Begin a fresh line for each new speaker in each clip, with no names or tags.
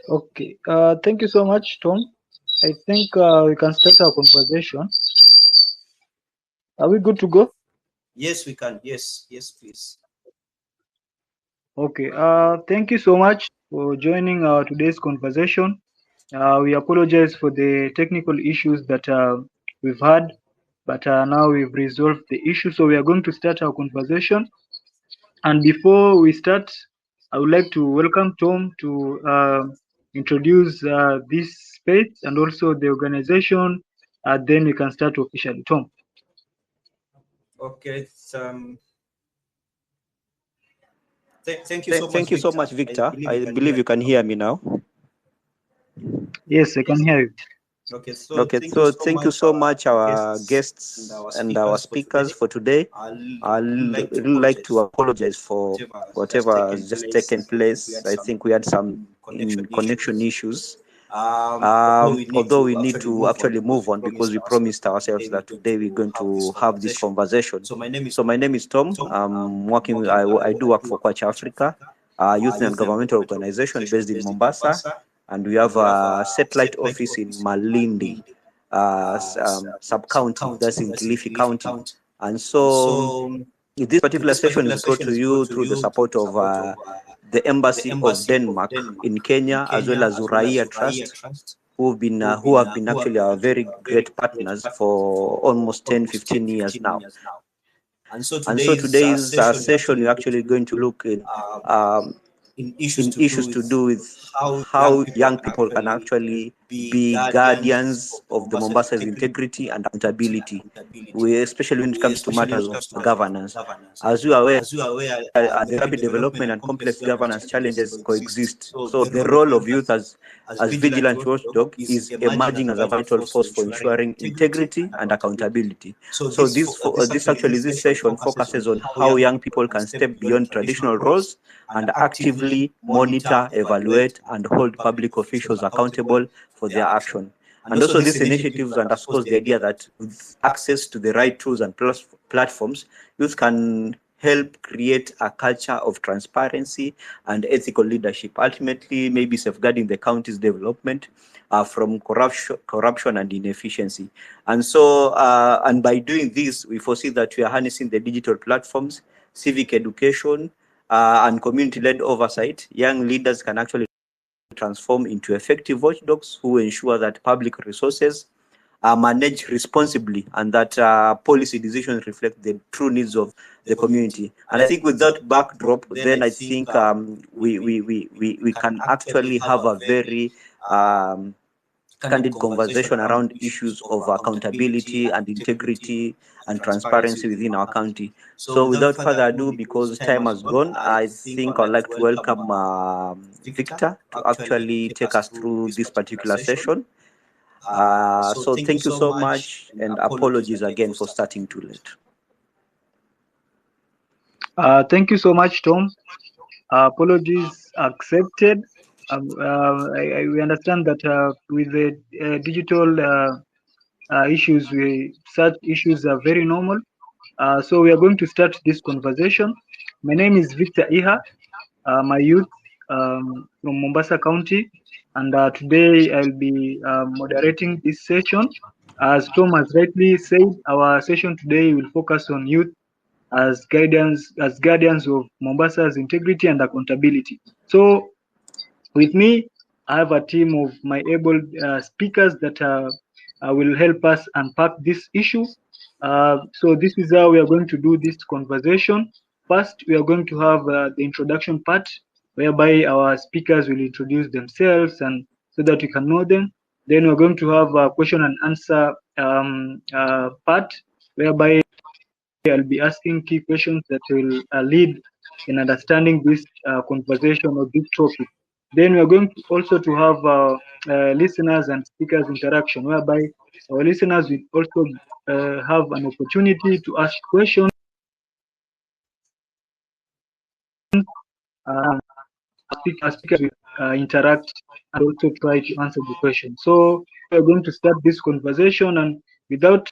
Okay. Thank you so much, Tom. I think we can start our conversation. Are we good to go?
Yes, we can. Yes, yes, please.
Okay. Thank you so much for joining today's conversation. We apologize for the technical issues that we've had, but now we've resolved the issue. So we are going to start our conversation. And before we start, I would like to welcome Tom to introduce this space and also the organization. Then we can start officially. Tom.
Okay. Thank you so much,
Thank you so
Victor.
much,
I
Victor.
believe you
I
can hear
believe you
me
can
now.
hear me now.
Yes, I can hear you.
Okay. So
Okay,
thank you
so
so
thank you
much,
so much,
our
our
guests and
guests
our
and our
speakers for
speakers
today.
for today.
I
I'd
would like to
really like to
apologize
apologize for
whatever has just
whatever
taken
has just
place.
taken
I think we
place.
had
I
some
think we had some
connection
connection
issues.
issues.
Although we need
Although we
to
need
actually
to
move on
actually
because
move
we
on because
promised
we
ourselves
promised
that today
ourselves
we're
that
going
today we're
to
going
have this
to have this
conversation.
conversation.
So my name is
So my name is Tom.
Tom.
I'm
I'm
working.
working.
I
I
do work
do
for
work for
Quacha
Coach
Africa,
Africa,
youth and
youth and
governmental
governmental
organization
organization
based in
based in
Mombasa,
Mombasa,
and we
and
have
we have
a
a
satellite
satellite
office in
office in
Malindi,
Malindi,
sub
sub
county,
county,
that's in
that's in
Kilifi
Kilifi
County.
County.
And
And
so
so
this particular
this
session is
particular
brought
session
to
is brought
you
to
through the
you through
support
the
of
support of
the
the
Embassy of
Embassy of
Denmark
Denmark
in
in
Kenya, as well
Kenya,
as
as well as
Uraia
Uraia
Trust,
Trust,
who have been actually our very great
great
partners
partners
for
for
almost 10,
almost 10,
15 years
15
now.
years now. And so
And so
today's
today's
session, we're
session,
actually
we're
going
actually
to look
going to look
um,
um,
in issues
in
to do
issues to
with
do with
how young
how
people
young
can
people can
actually
actually
be
be
guardians
guardians
of the
of the
Mombasa's
Mombasa's
integrity
integrity and
and
accountability,
accountability,
especially when it comes to
especially when
matters
it
of
comes to matters of
governance.
governance.
As you are aware,
As you are aware,
the
the
rapid
rapid development
development
and
and
complex
complex
governance
governance
challenges
challenges
coexist.
coexist.
So
So
the
the
role of
role of
youth
youth
as
as
vigilant
vigilant
watchdog
watchdog
is
is
emerging as
emerging
a
as a
vital
vital
force for
force for
ensuring
ensuring
integrity
integrity
and
and
accountability.
accountability.
So
So this
session
session
focuses
focuses
on
on
how
how
young
young
people
people
can
can
step
step
beyond
beyond
traditional
traditional
roles
roles
and
and
actively
actively
monitor,
monitor,
evaluate,
evaluate,
and
and
hold
hold
public
public
officials
officials
accountable
accountable
for
for
their
their
action.
action.
And
And
also,
also,
this
this
initiative
initiatives
underscores
underscores
the
the
idea
idea
that
that
with
with
access
access
to
to
the
the
right
right
tools
tools
and
and platforms, youth can help create a culture of transparency and ethical leadership, ultimately maybe safeguarding the county's development from corruption and inefficiency. And so, and by doing this, we foresee that we are harnessing the digital platforms, civic education, and community-led oversight. Young leaders can actually transform into effective watchdogs who ensure that public resources are managed responsibly and that policy decisions reflect the true needs of
the
the
community.
community.
And
And
I
I
think
think
with
with
that
that
backdrop,
backdrop,
then I
then I
think
think
we
we
can
can
actually
actually
have
have
a
a
very
very
um, candid
candid
conversation
conversation
around
around
issues
issues
of
of
accountability
accountability
and
and
integrity
integrity
and
and
transparency
transparency
within
within
our
our
country.
county.
So
So
without
without
further
further
ado,
ado,
because
because
time
time
has
has
gone,
gone,
I
I
think
think
I'd
I'd
like to
like to
welcome
welcome
Victor
Victor
to
to
actually
actually
take
take
us
us
through
through
this
this
particular
particular
session.
session.
So
So
thank you
thank you
so
so
much
much,
and
and
apologies
apologies
again for
again for
starting
starting
too
too
late.
late.
Thank you so much, Tom. Apologies accepted. We understand that with the digital issues, such issues are very normal. So we are going to start this conversation. My name is Victor Iha. My youth from Mombasa County, and today I'll be moderating this session. As Tom has rightly said, our session today will focus on youth as guardians of Mombasa's integrity and accountability. So with me, I have a team of my able speakers that will help us unpack this issue. So this is how we are going to do this conversation. First, we are going to have the introduction part, whereby our speakers will introduce themselves and so that we can know them. Then we're going to have a question and answer part, whereby I'll be asking key questions that will lead in understanding this conversation or this topic. Then we are going to also to have listeners and speakers interaction, whereby our listeners will also have an opportunity to ask questions. Speakers will interact and also try to answer the question. So we're going to start this conversation, and without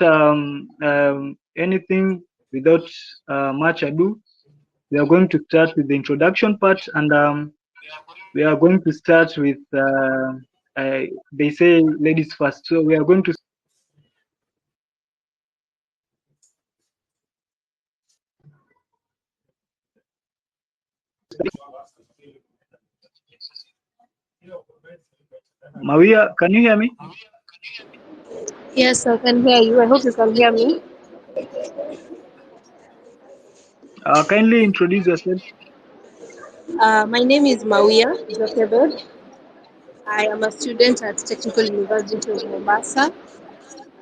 anything, without much ado, we are going to start with the introduction part, and we are going to start with they say ladies first, so we are going to Mawia. Can you hear me?
Yes, I can hear you. I hope you can hear me.
Kindly introduce yourself.
My name is Mawia Jokebed. I am a student at Technical University of Mombasa.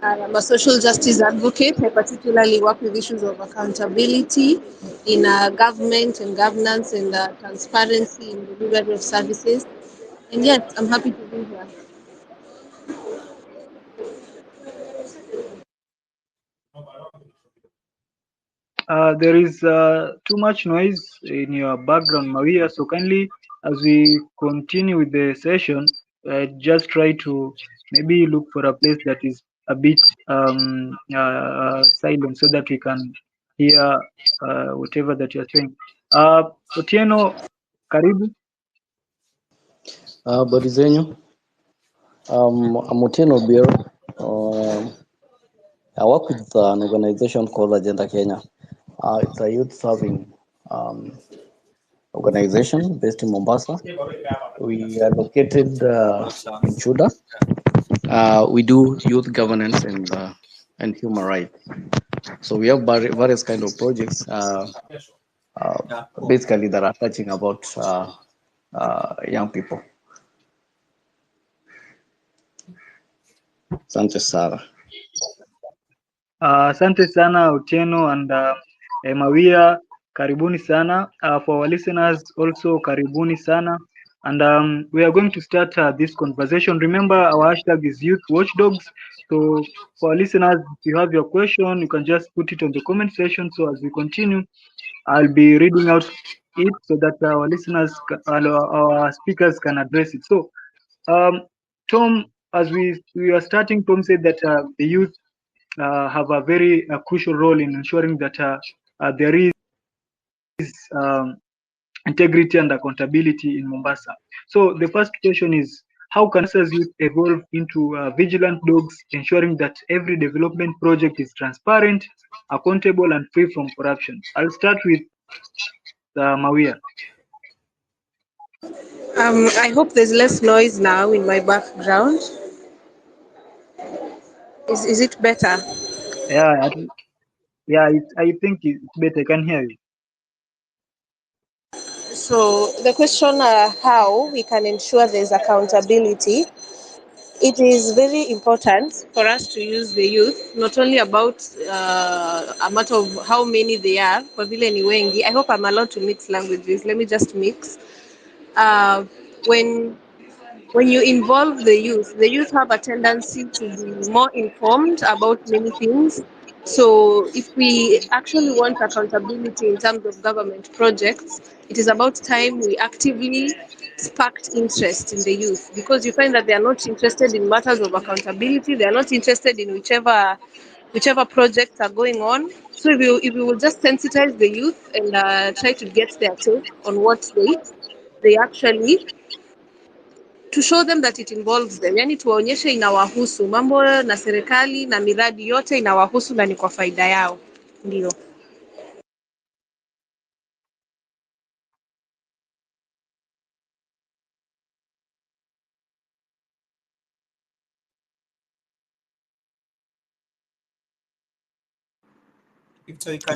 I am a social justice advocate. I particularly work with issues of accountability in government and governance and transparency in the delivery of services. And yes, I'm happy to be here.
There is too much noise in your background, Maria. So kindly, as we continue with the session, just try to maybe look for a place that is a bit silent so that we can hear whatever that you're saying. Otieno, karibu.
Habari zenyu. I'm Otieno Biero. I work with an organization called Agenda Kenya. It's a youth serving organization based in Mombasa. We are located in Chuda. We do youth governance and human rights. So we have various kind of projects, basically that are touching about young people. Asante sana.
Asante sana Otieno and Mawia, karibuni sana. For our listeners also, karibuni sana. And we are going to start this conversation. Remember, our hashtag is Youth Watchdogs. So for our listeners, if you have your question, you can just put it on the comment section. So as we continue, I'll be reading out it so that our listeners and our speakers can address it. So, Tom, as we are starting, Tom said that the youth have a very crucial role in ensuring that there is um, integrity and accountability in Mombasa. So the first question is, how can Mombasa's youth evolve into vigilant dogs, ensuring that every development project is transparent, accountable, and free from corruption? I'll start with Mawia.
I hope there's less noise now in my background. Is it better?
Yeah, I think it's better. I can hear you.
So the question, how we can ensure there's accountability, it is very important for us to use the youth, not only about a matter of how many they are, kwa vile ni wengi. I hope I'm allowed to mix languages. Let me just mix. Uh, when when you involve the youth have a tendency to be more informed about many things. So if we actually want accountability in terms of government projects, it is about time we actively sparked interest in the youth, because you find that they are not interested in matters of accountability. They are not interested in whichever projects are going on. So if we will just sensitize the youth and try to get their take on what they actually, to show them that it involves them, yani tuwaonyeshe inawahusu mambo na serikali na miradi yote inawahusu na ni kwa faida yao. Ndio.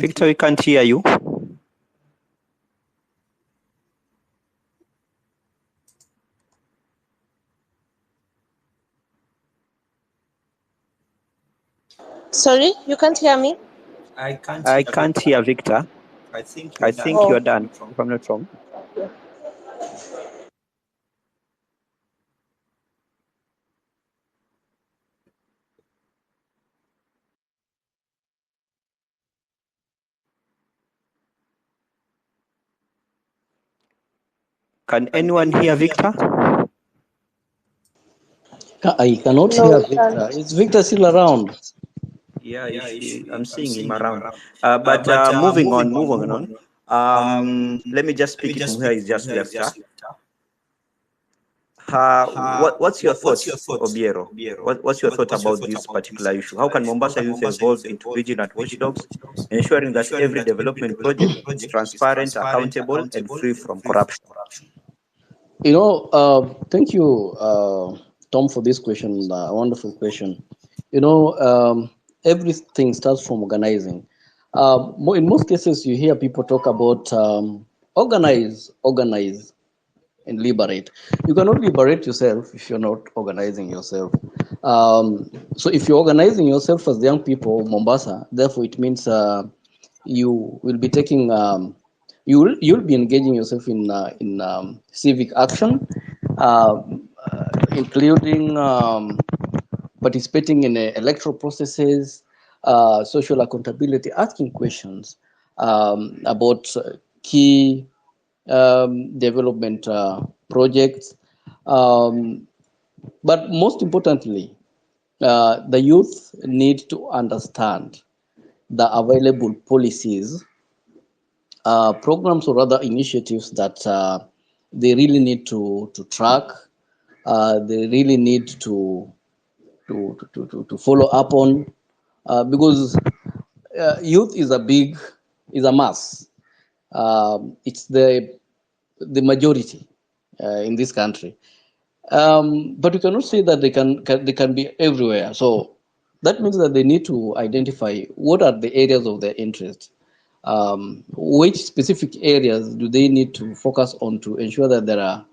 Victor, we can't hear you.
Sorry, you can't hear me?
I can't hear Victor. I think you're done, if I'm not wrong.
Okay.
Can anyone hear Victor?
I cannot
No,
hear
we can't.
Victor. Is Victor still around?
Yeah, I'm seeing him around. But moving on. Let me just pick it from where he's just left. What's your thoughts, Obiero? What's your thought about this particular issue? How can Mombasa youth evolve into vigilant watchdogs, ensuring that every development project is transparent, accountable, and free from corruption?
Thank you, Tom, for this question. Wonderful question. Everything starts from organizing. In most cases, you hear people talk about organize, and liberate. You cannot liberate yourself if you're not organizing yourself. So if you're organizing yourself as young people, Mombasa, therefore it means you will be taking, you'll be engaging yourself in civic action, uh, including participating in electoral processes, social accountability, asking questions about key development projects. Um, but most importantly, the youth need to understand the available policies, programs, or other initiatives that they really need to track. They really need to follow up on, because youth is a mass. It's the majority in this country. But we cannot say that they can be everywhere. So that means that they need to identify what are the areas of their interest. Which specific areas do they need to focus on to ensure that there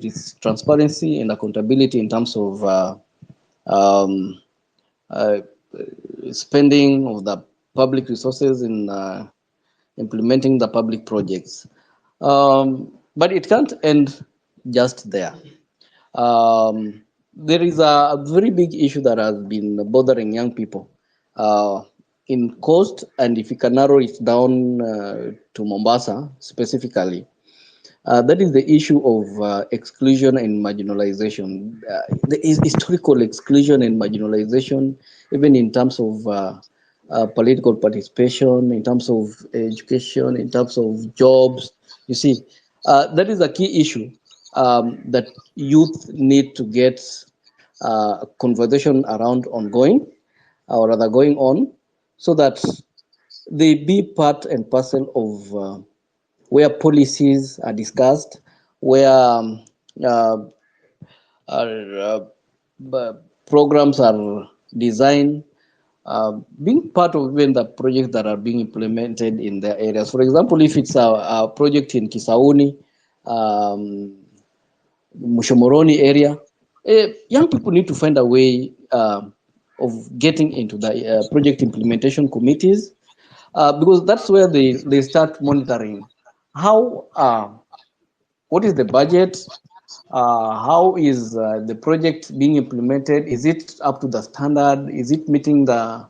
is transparency and accountability in terms of um, uh, spending of the public resources in implementing the public projects. But it can't end just there. There is a very big issue that has been bothering young people in coast, and if you can narrow it down to Mombasa specifically, that is the issue of exclusion and marginalization. The historical exclusion and marginalization, even in terms of political participation, in terms of education, in terms of jobs. You see, that is a key issue that youth need to get a conversation around ongoing, or rather going on, so that they be part and parcel of where policies are discussed, where uh, programs are designed, being part of even the projects that are being implemented in their areas. For example, if it's a project in Kisauni, Mushomoroni area, young people need to find a way of getting into the project implementation committees, because that's where they start monitoring how what is the budget, how is the project being implemented, is it up to the standard, is it meeting the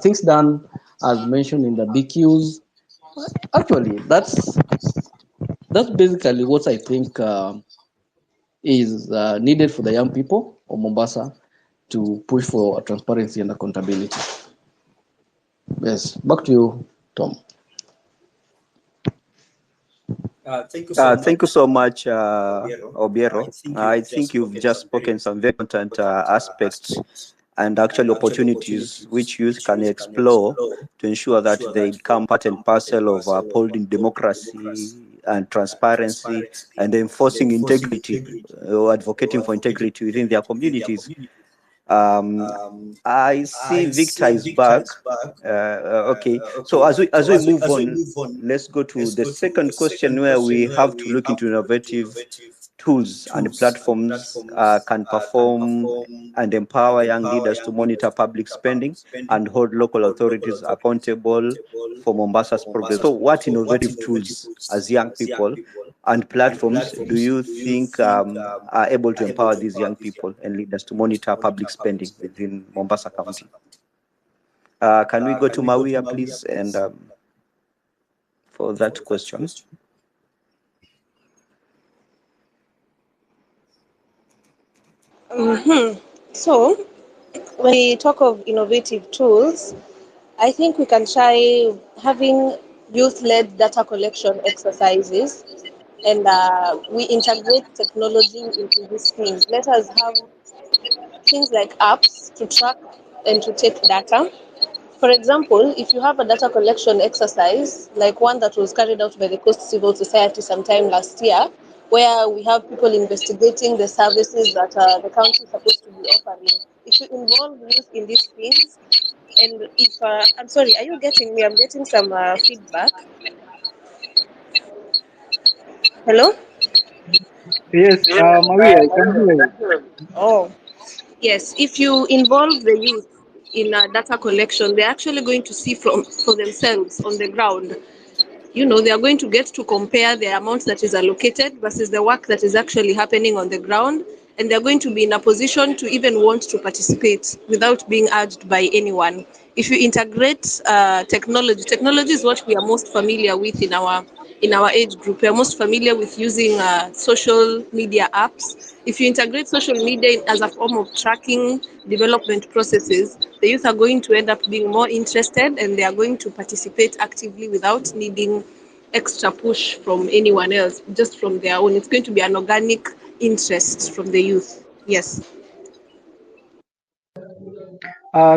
things done as mentioned in the BQs. Actually, that's basically what I think is needed for the young people of Mombasa to push for transparency and accountability. Yes, back to you, Tom.
Thank you so much, Obiero. I think you've just spoken some very important aspects and actually opportunities which youth can explore to ensure that they become part and parcel of upholding democracy and transparency and enforcing integrity or advocating for integrity within their communities. I see Victor is back. Okay, so as we move on, let's go to the second question where we have to look into innovative tools and platforms can perform and empower young leaders to monitor public spending and hold local authorities accountable for Mombasa's progress. So what innovative tools as young people and platforms do you think are able to empower these young people and leaders to monitor public spending within Mombasa County? Can we go to Mawia, please, and for that question?
So, when we talk of innovative tools, I think we can try having youth led data collection exercises and we integrate technology into these things. Let us have things like apps to track and to take data. For example, if you have a data collection exercise, like one that was carried out by the Coast Civil Society sometime last year, where we have people investigating the services that the county is supposed to be offering, if you involve youth in these things, and if, I'm sorry, are you getting me? I'm getting some feedback. Hello?
Yes, Maria, I can hear you.
Oh, yes. If you involve the youth in data collection, they're actually going to see for themselves on the ground. You know, they are going to get to compare the amount that is allocated versus the work that is actually happening on the ground, and they're going to be in a position to even want to participate without being urged by anyone. If you integrate technology is what we are most familiar with in our age group. We are most familiar with using social media apps. If you integrate social media as a form of tracking development processes, the youth are going to end up being more interested, and they are going to participate actively without needing extra push from anyone else, just from their own. It's going to be an organic interest from the youth. Yes.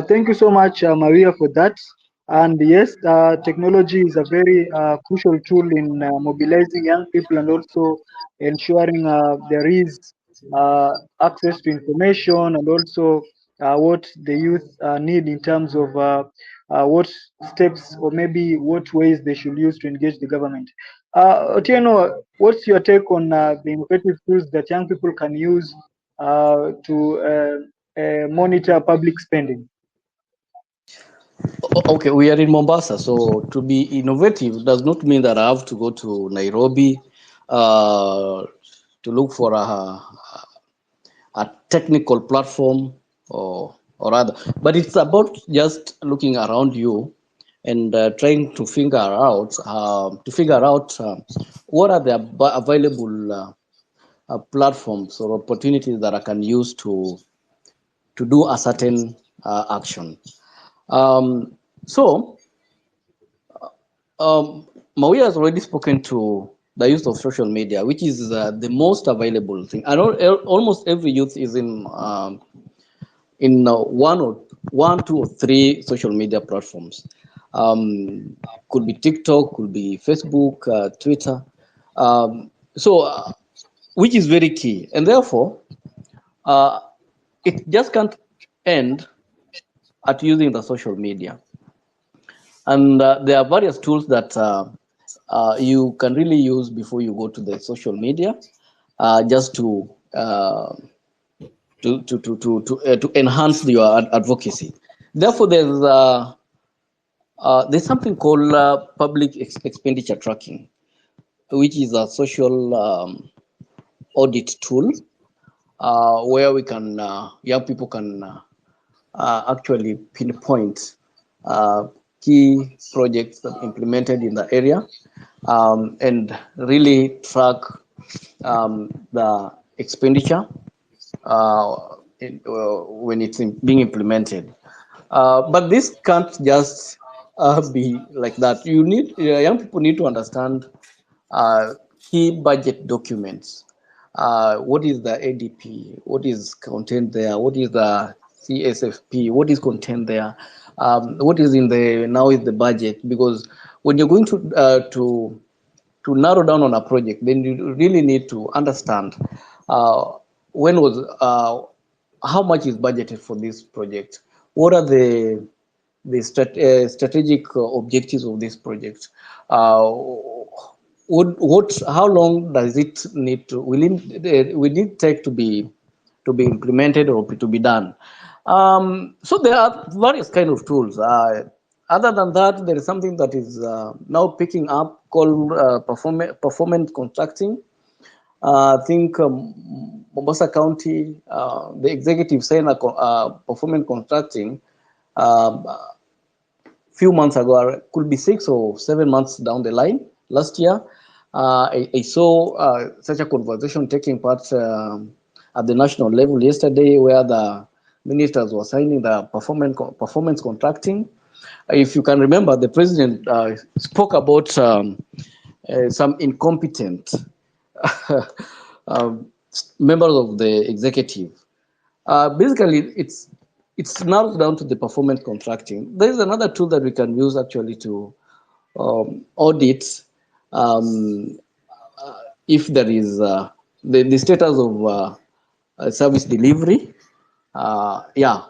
Thank you so much, Maria, for that. And yes, technology is a very crucial tool in mobilizing young people and also ensuring there is access to information and also what the youth need in terms of what steps or maybe what ways they should use to engage the government. Otieno, what's your take on the innovative tools that young people can use to monitor public spending?
Okay, we are in Mombasa, so to be innovative does not mean that I have to go to Nairobi to look for a technical platform or other. But it's about just looking around you and trying to figure out what are the available platforms or opportunities that I can use to do a certain action. So Maria has already spoken to the use of social media, which is the most available thing. I know almost every youth is in one, two, or three social media platforms. Could be TikTok, could be Facebook, Twitter. Which is very key, and therefore it just can't end at using the social media. And there are various tools that you can really use before you go to the social media, just to enhance your advocacy. Therefore, there's something called public expenditure tracking, which is a social audit tool where we can young people can actually pinpoint key projects that implemented in the area and really track the expenditure when it's being implemented. But this can't just be like that. Young people need to understand key budget documents. What is the ADP? What is contained there? What is the CSFP? What is contained there? What is in the now is the budget? Because when you're going to narrow down on a project, then you really need to understand how much is budgeted for this project. What are the strategic objectives of this project? How long does it need to will it take to be implemented or to be done? So there are various kind of tools. Other than that, there is something that is now picking up called performance contracting. I think Mombasa County, the executive saying performance contracting few months ago, could be 6 or 7 months down the line. Last year, I saw such a conversation taking part at the national level yesterday, where the ministers were signing the performance contracting. If you can remember, the president spoke about some incompetent um, members of the executive. Basically, it's narrowed down to the performance contracting. There is another tool that we can use actually to audit um, if there is the status of service delivery. Yeah,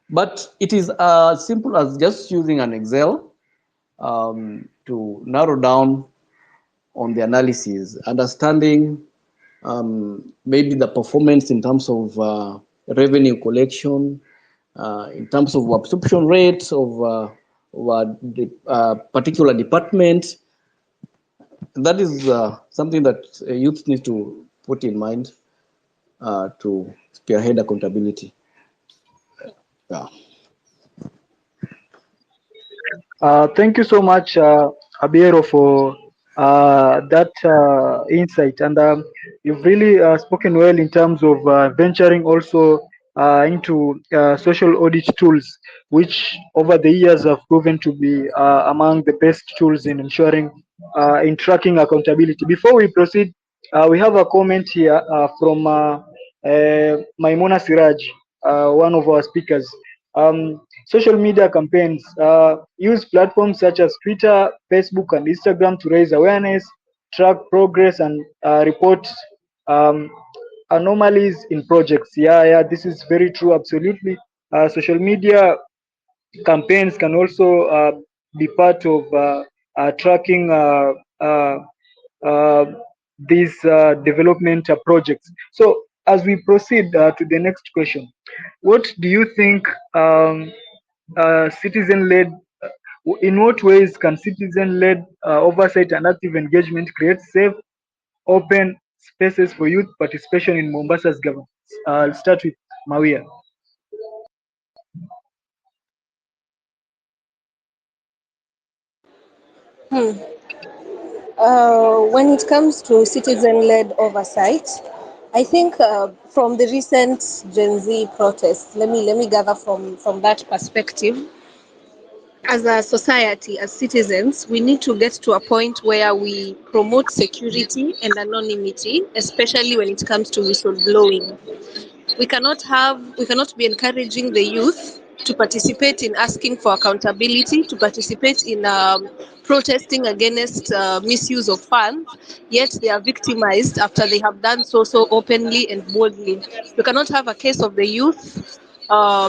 but it is as simple as just using an Excel to narrow down on the analysis, understanding maybe the performance in terms of revenue collection, in terms of absorption rates of the particular department. That is something that youth need to put in mind to spearhead accountability. Yeah.
Thank you so much, Abiero, for that insight. And you've really spoken well in terms of venturing also into social audit tools, which over the years have proven to be among the best tools in ensuring in tracking accountability. Before we proceed, we have a comment here from Maimuna Siraj, one of our speakers. Social media campaigns use platforms such as Twitter, Facebook, and Instagram to raise awareness, track progress, and report um, anomalies in projects. Yeah, this is very true. Absolutely. Social media campaigns can also be part of tracking uh, uh, these development projects. So, as we proceed to the next question, what do you think citizen-led? In what ways can citizen-led oversight and active engagement create safe, open spaces for youth participation in Mombasa's governance? I'll start with Mawia.
When it comes to citizen-led oversight, I think from the recent Gen Z protests, let me gather from that perspective. As a society, as citizens, we need to get to a point where we promote security and anonymity, especially when it comes to whistleblowing. We cannot be encouraging the youth to participate in asking for accountability, to participate in protesting against misuse of funds, yet they are victimized after they have done so openly and boldly. We cannot have a case of the youth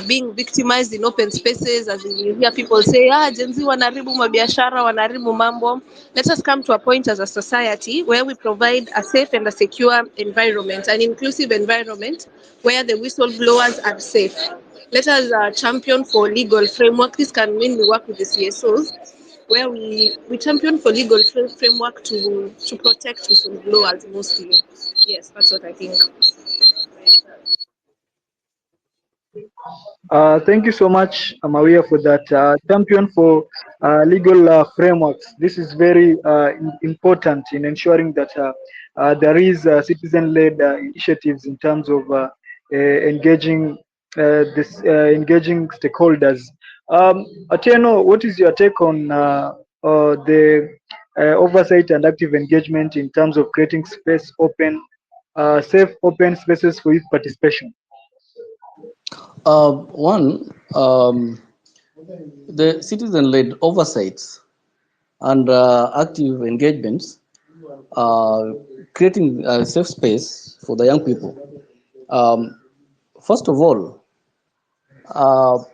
being victimized in open spaces, as in you hear people say, Gen Z wanaribu mabiashara, wanaribu mambo. Let us come to a point as a society where we provide a safe and a secure environment, an inclusive environment where the whistleblowers are safe. Let us champion for legal framework. This can mean we work with the CSOs, where we champion for legal framework to protect whistleblowers mostly. Yes, that's what I think.
Thank you so much, Maria, for that champion for legal frameworks. This is very important in ensuring that there is citizen-led initiatives in terms of engaging engaging stakeholders. Atieno, what is your take on the oversight and active engagement in terms of creating safe, open spaces for youth participation?
One, the citizen-led oversights and active engagements, creating a safe space for the young people. Um, First of all,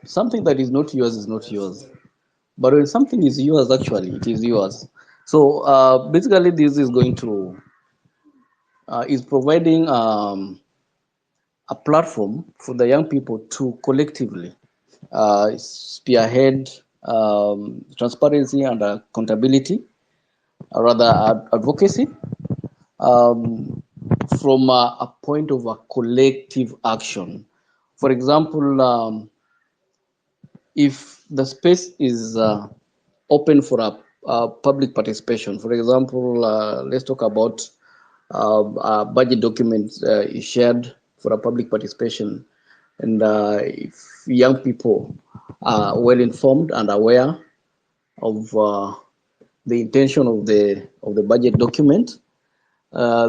something that is not yours is not yours. But when something is yours, actually, it is yours. So basically, this is going to is providing a platform for the young people to collectively spearhead transparency and accountability, rather advocacy, um, from a point of a collective action. For example, if the space is open for a public participation, for example, let's talk about a budget document is shared for a public participation, and if young people are well informed and aware of the intention of the budget document,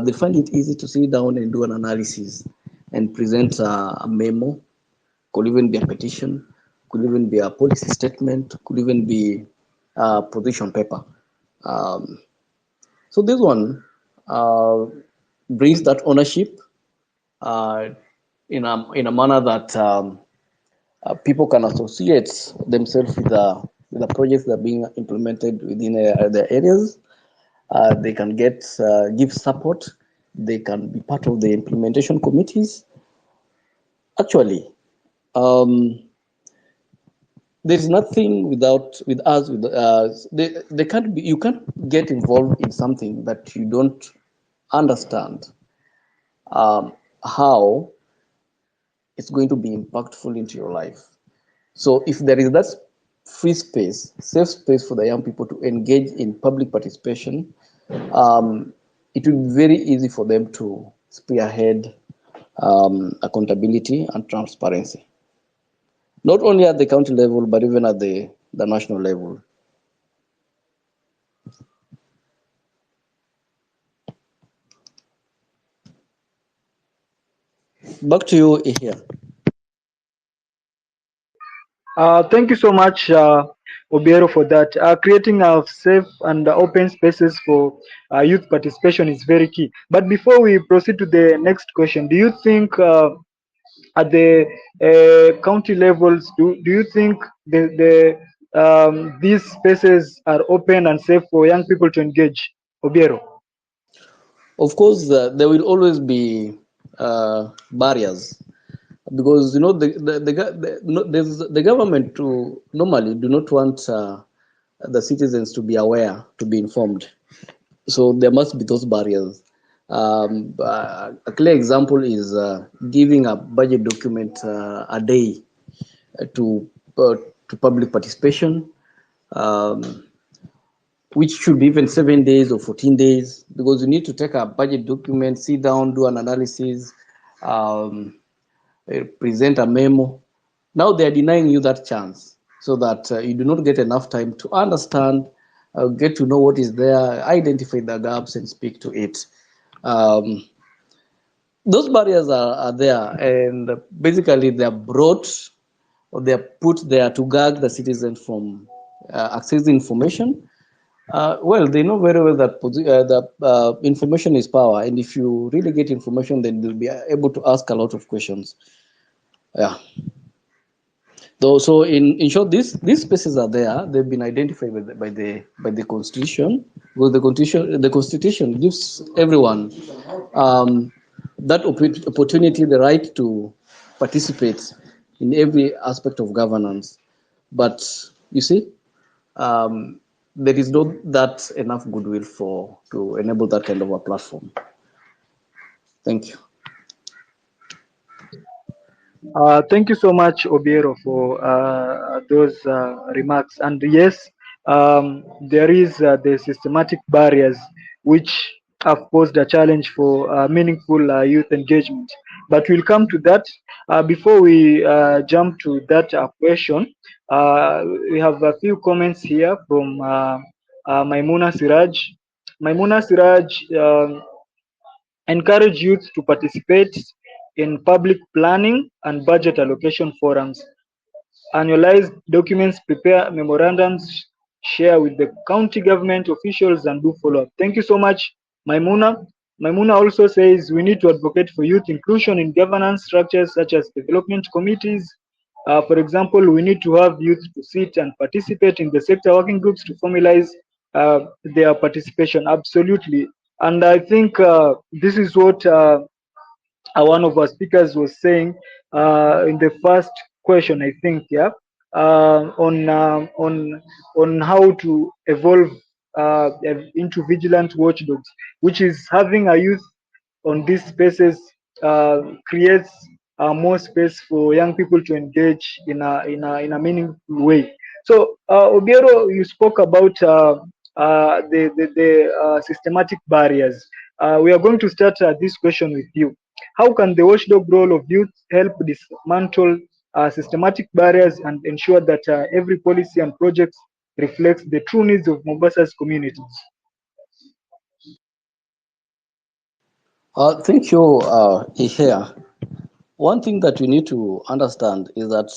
they find it easy to sit down and do an analysis and present a memo, could even be a petition, could even be a policy statement, could even be a position paper. Um, so this one brings that ownership uh, in a manner that people can associate themselves with the projects that are being implemented within their areas. They can give support. They can be part of the implementation committees. Actually, um, there's nothing with us. They can't be. You can't get involved in something that you don't understand how it's going to be impactful into your life. So if there is that free space, safe space for the young people to engage in public participation, it will be very easy for them to spearhead accountability and transparency, not only at the county level, but even at the national level. Back to you here.
Thank you so much, Obiero, for that. Creating a safe and open spaces for youth participation is very key. But before we proceed to the next question, do you think at the county levels, do you think these spaces are open and safe for young people to engage? Obiero.
Of course, there will always be barriers because the government to normally do not want the citizens to be aware, to be informed. So there must be those barriers. A clear example is giving a budget document a day to to public participation, um, which should be even 7 days or 14 days, because you need to take a budget document, sit down, do an analysis, um, present a memo. Now they are denying you that chance so that you do not get enough time to understand, get to know what is there, identify the gaps, and speak to it. Um, those barriers are there, and basically they are brought or they are put there to gag the citizen from accessing information. Well, they know very well that information is power, and if you really get information, then they'll be able to ask a lot of questions. Yeah. So in short, these spaces are there. They've been identified by the constitution. Because the constitution gives everyone that opportunity, the right to participate in every aspect of governance. But you see, there is not that enough goodwill to enable that kind of a platform. Thank you.
Thank you so much, Obiero, for those remarks. And yes, there is the systematic barriers which have posed a challenge for meaningful youth engagement. But we'll come to that. Before we jump to that question, we have a few comments here from Maimuna Siraj. Maimuna Siraj encourage youth to participate in public planning and budget allocation forums, annualize documents, prepare memorandums, share with the county government officials, and do follow-up. Thank you so much, Maimuna. Maimuna also says we need to advocate for youth inclusion in governance structures such as development committees. For example, we need to have youth to sit and participate in the sector working groups to formalize their participation. Absolutely. And I think this is what one of our speakers was saying in the first question, I think, yeah, on how to evolve into vigilant watchdogs, which is having a youth on these spaces creates more space for young people to engage in a meaningful way. So, Obiero, you spoke about the systematic barriers. We are going to start this question with you. How can the watchdog role of youth help dismantle systematic barriers and ensure that every policy and project reflects the true needs of Mombasa's communities?
Thank you, Ihea. One thing that we need to understand is that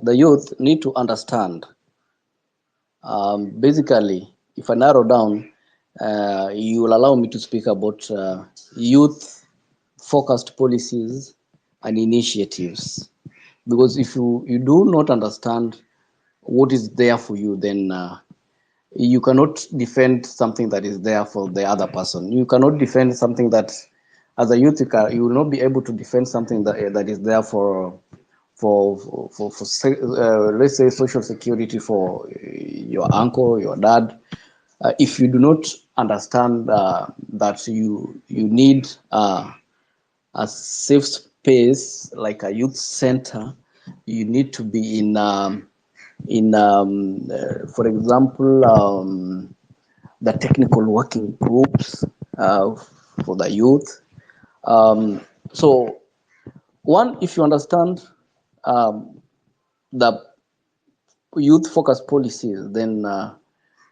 the youth need to understand. Basically, if I narrow down, you will allow me to speak about youth-focused policies and initiatives. Because if you do not understand what is there for you, then you cannot defend something that is there for the other person. You cannot defend something that, as a youth, you will not be able to defend something that is there for let's say social security for your uncle, your dad. If you do not understand that you need a safe space like a youth center, you need to be for example, the technical working groups for the youth. So one, if you understand the youth focused policies, then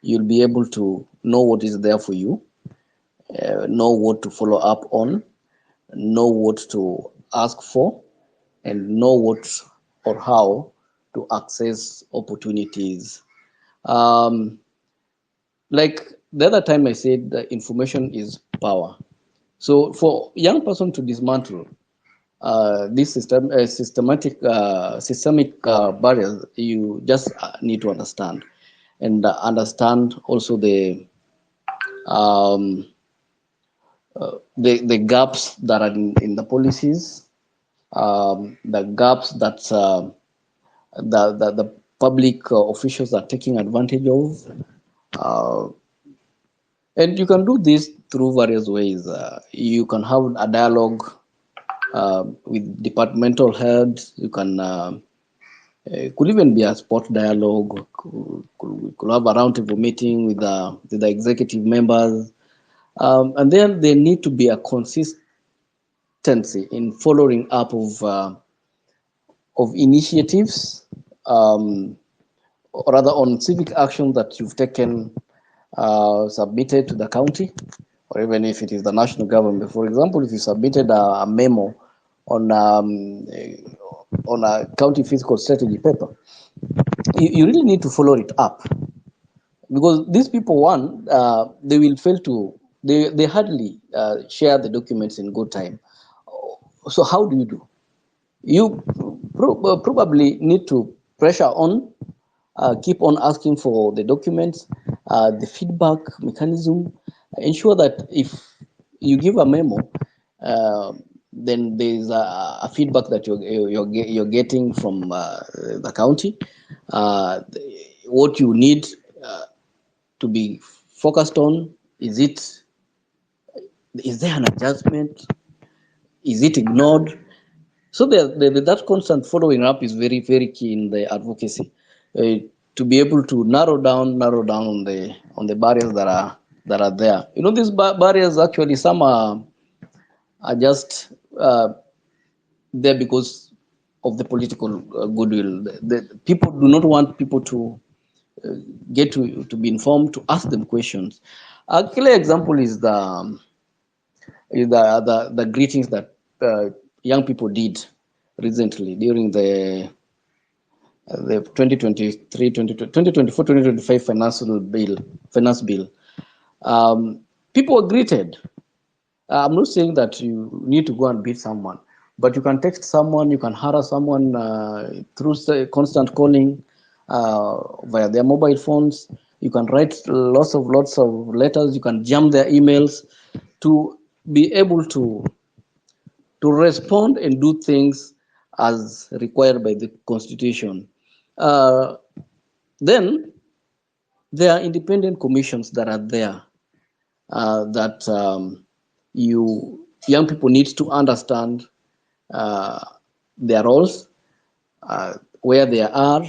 you'll be able to know what is there for you, know what to follow up on, know what to ask for, and know what or how to access opportunities. Like the other time I said, that information is power. So for young person to dismantle this systemic barriers, you just need to understand, and understand also um, the gaps that are in the policies, the gaps that the public officials are taking advantage of. And you can do this through various ways. You can have a dialogue with departmental heads. You can could even be a sport dialogue. Could have a roundtable meeting with the executive members, and then there need to be a consistency in following up of initiatives, or rather on civic action that you've taken, submitted to the county, or even if it is the national government. For example, if you submitted a memo on a county fiscal strategy paper, you really need to follow it up, because these people, one, they will fail to, they hardly share the documents in good time. So how do you do? You probably need to pressure on, keep on asking for the documents, the feedback mechanism, ensure that if you give a memo, then there's a feedback that you're getting from the county, what you need to be focused on. Is there an adjustment? Is it ignored? So that constant following up is very, very key in the advocacy, to be able to narrow down on the barriers that are there. You know, these barriers, actually, some are just there because of the political goodwill. The people do not want people to get to be informed, to ask them questions. A clear example is the greetings that young people did recently during the 2024-2025 finance bill. People were greeted. I'm not saying that you need to go and beat someone, but you can text someone, you can harass someone through constant calling via their mobile phones. You can write lots of letters. You can jam their emails to be able to respond and do things as required by the Constitution. Then there are independent commissions that are there that young people need to understand their roles, where they are,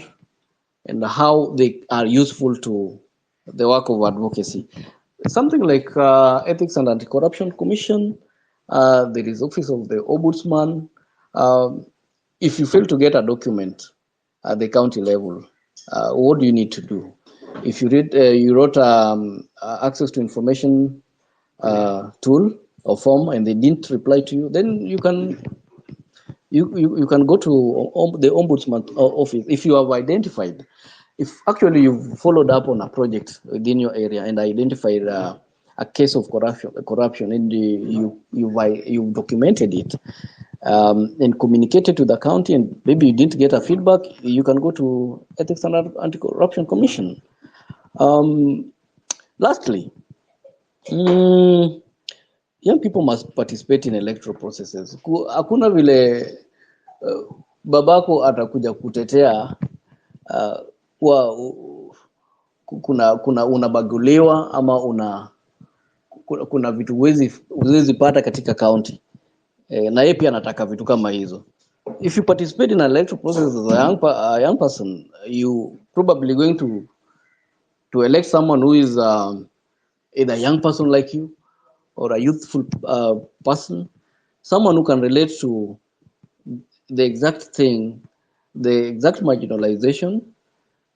and how they are useful to the work of advocacy. Something like Ethics and Anti-Corruption Commission. There is Office of the Ombudsman. If you fail to get a document at the county level, what do you need to do? If you wrote access to information tool, a form and they didn't reply to you, then you can go to the ombudsman office if you have identified. If actually you've followed up on a project within your area and identified a case of corruption, and you've documented it and communicated to the county, and maybe you didn't get a feedback, you can go to Ethics and Anti-Corruption Commission. Lastly, young people must participate in electoral processes. Hakuna vile babako atakuja kutetea kuwa kuna unabaguliwa ama kuna vitu huwezi pata katika county, na yeye pia anataka vitu kama hizo. If you participate in an electoral process as a young person, you probably going to elect someone who is either a young person like you or a youthful person, someone who can relate to the exact thing, the exact marginalization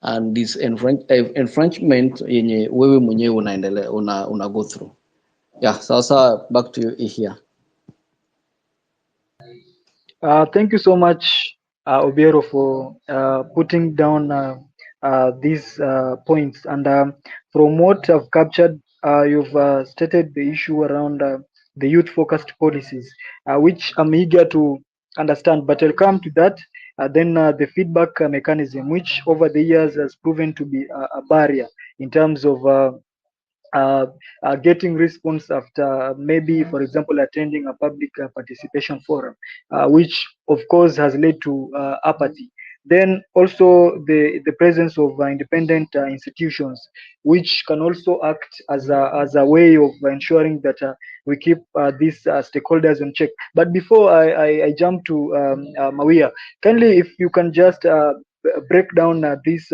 and this enfranchisement yenye wewe mwenyewe unaendelea una go through. Yeah, sasa back to you here.
Thank you so much, Obiero, for putting down these points. And from what I've captured, you've stated the issue around the youth-focused policies, which I'm eager to understand. But I'll come to that. Then the feedback mechanism, which over the years has proven to be a barrier in terms of getting response after maybe, for example, attending a public participation forum, which of course has led to apathy. Then also the presence of independent institutions, which can also act as a way of ensuring that we keep these stakeholders on check. But before I jump to Mawia, kindly if you can just break down these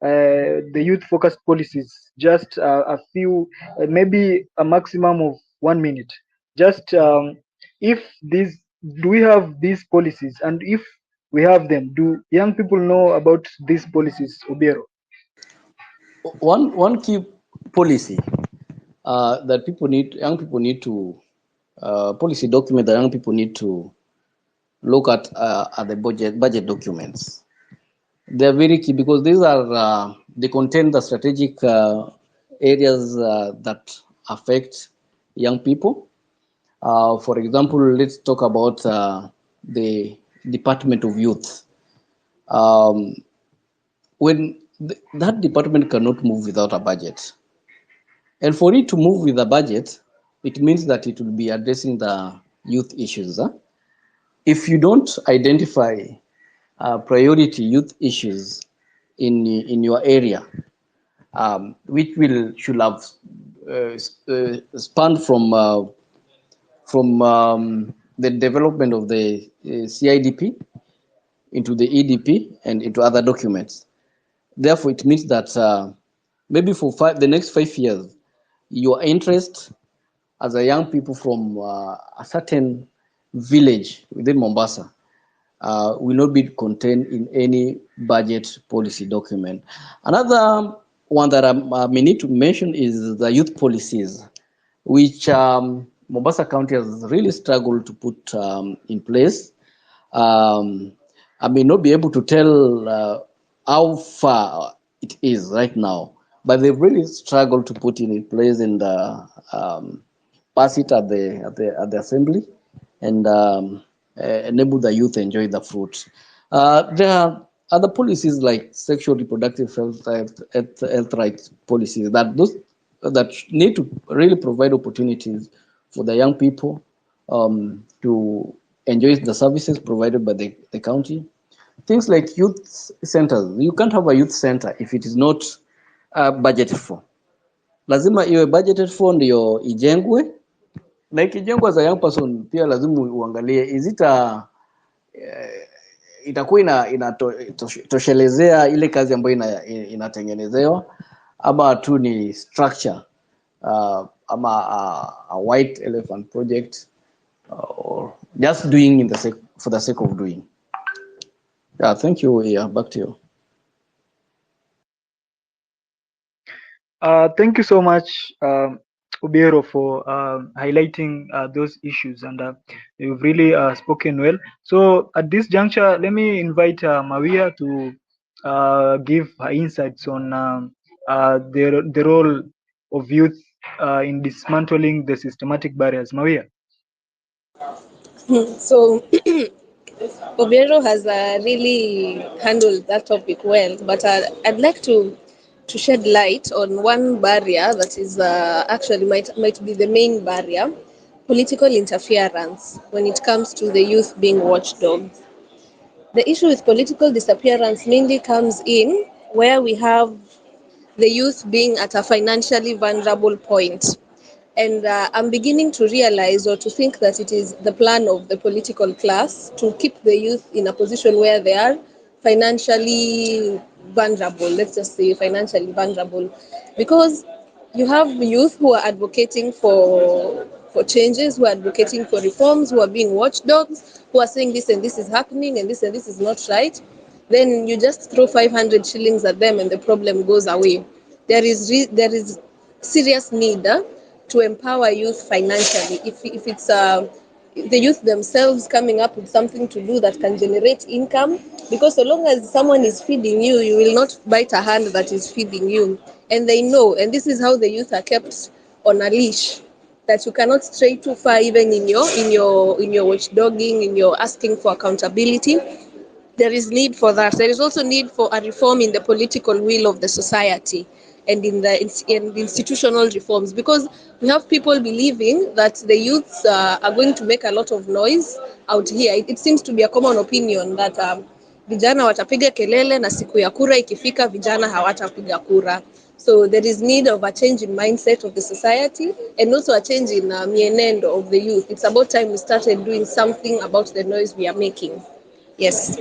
the youth focused policies, just a few, maybe a maximum of 1 minute. Just if these, do we have these policies, and if we have them, do young people know about these policies, Obiero?
One key policy that young people need to policy document that young people need to look at the budget documents. They're very key because these are they contain the strategic areas that affect young people. For example, let's talk about the Department of Youth. When that department cannot move without a budget, and for it to move with a budget, it means that it will be addressing the youth issues. If you don't identify priority youth issues in your area, which should have spanned from the development of the CIDP into the EDP and into other documents. Therefore, it means that maybe for the next 5 years, your interest as a young people from a certain village within Mombasa will not be contained in any budget policy document. Another one that I may need to mention is the youth policies, which Mombasa County has really struggled to put in place. I may not be able to tell how far it is right now, but they've really struggled to put it in place and pass it at the assembly and enable the youth to enjoy the fruits. There are other policies like sexual reproductive health rights policies that need to really provide opportunities for the young people to enjoy the services provided by the county. Things like youth centers. You can't have a youth center if it is not budgeted for. Lazima iwe budgeted for ndio ijengwe, na ikijengwa as a young person pia lazima uangalie is it itakuwa inatoshelezea ile kazi ambayo inatengenezewa ama tu ni structure ama a white elephant project or just doing for the sake of doing. Yeah, thank you. Yeah, back to you.
Thank you so much, Obiero for highlighting those issues, and you've really spoken well. So at this juncture, let me invite Maria to give her insights on the role of youth in dismantling the systematic barriers. Maria.
So Obiero has really handled that topic well, but I'd like to shed light on one barrier that is actually might be the main barrier: political interference when it comes to the youth being watchdogs. The issue with political disappearance mainly comes in where we have the youth being at a financially vulnerable point. And I'm beginning to realize or to think that it is the plan of the political class to keep the youth in a position where they are financially vulnerable, let's just say financially vulnerable. Because you have youth who are advocating for changes, who are advocating for reforms, who are being watchdogs, who are saying this and this is happening and this is not right. Then you just throw 500 shillings at them and the problem goes away. There is serious need to empower youth financially. If it's the youth themselves coming up with something to do that can generate income, because so long as someone is feeding you, you will not bite a hand that is feeding you. And they know, and this is how the youth are kept on a leash, that you cannot stray too far even in your watchdogging, in your asking for accountability. There is need for that. There is also need for a reform in the political will of the society and in the institutional reforms, because we have people believing that the youths are going to make a lot of noise out here. It seems to be a common opinion that vijana watapiga kelele na siku ya kura ikifika vijana hawatapiga kura. So there is need of a change in mindset of the society and also a change in mienendo of the youth. It's about time we started doing something about the noise we are making. Yes.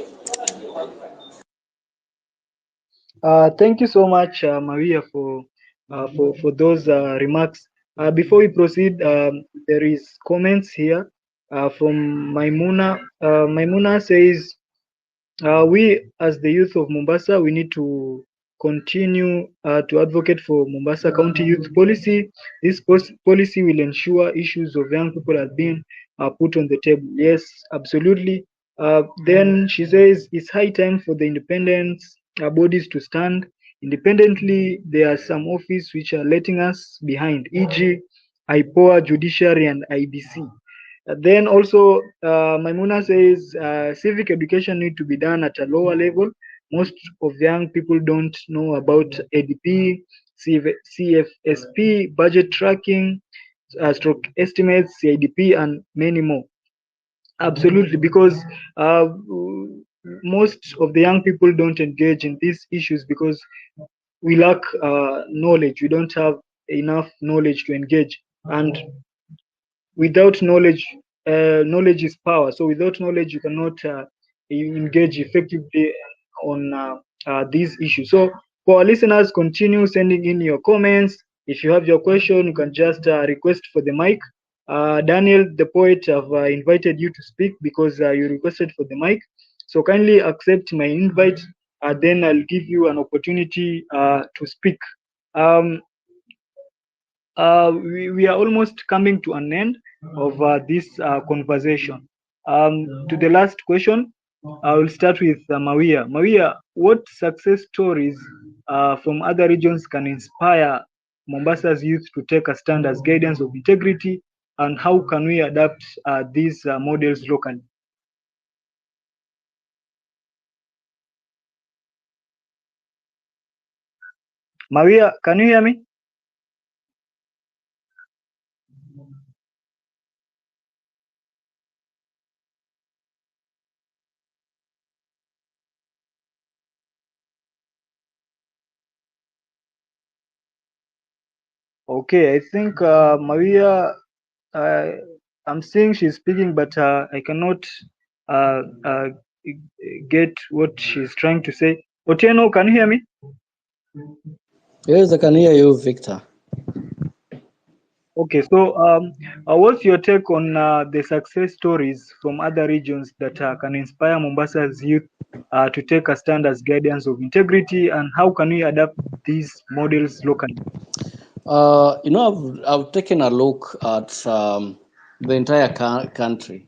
Thank you so much, Maria, for those remarks. Before we proceed, there is comments here from Maimuna. Maimuna says, we as the youth of Mombasa, we need to continue to advocate for Mombasa County Youth Policy. This policy will ensure issues of young people are being put on the table. Yes, absolutely. Then she says it's high time for the independent bodies to stand independently. There are some offices which are letting us behind, e.g., IPOA, Judiciary, and IBC. Then also, Maimuna says civic education need to be done at a lower level. Most of young people don't know about ADP, CFSP, budget tracking, stroke estimates, CIDP, and many more. Absolutely, because most of the young people don't engage in these issues because we lack knowledge. We don't have enough knowledge to engage, and without knowledge, knowledge is power. So without knowledge, you cannot engage effectively on these issues. So for our listeners, continue sending in your comments. If you have your question, you can just request for the mic. Daniel, the poet, have invited you to speak because you requested for the mic. So kindly accept my invite. Then I'll give you an opportunity to speak. We are almost coming to an end of this conversation. To the last question, I will start with Maria. Maria, what success stories from other regions can inspire Mombasa's youth to take a stand as guidance of integrity, and how can we adapt these models locally? Maria, can you hear me? Okay, I think Maria, I'm seeing she's speaking, but I cannot uh, uh, get what she's trying to say. Otieno, can you hear me?
Yes, I can hear you, Victor.
Okay, so what's your take on the success stories from other regions that can inspire Mombasa's youth to take a stand as guardians of integrity, and how can we adapt these models locally?
I've taken a look at the entire country,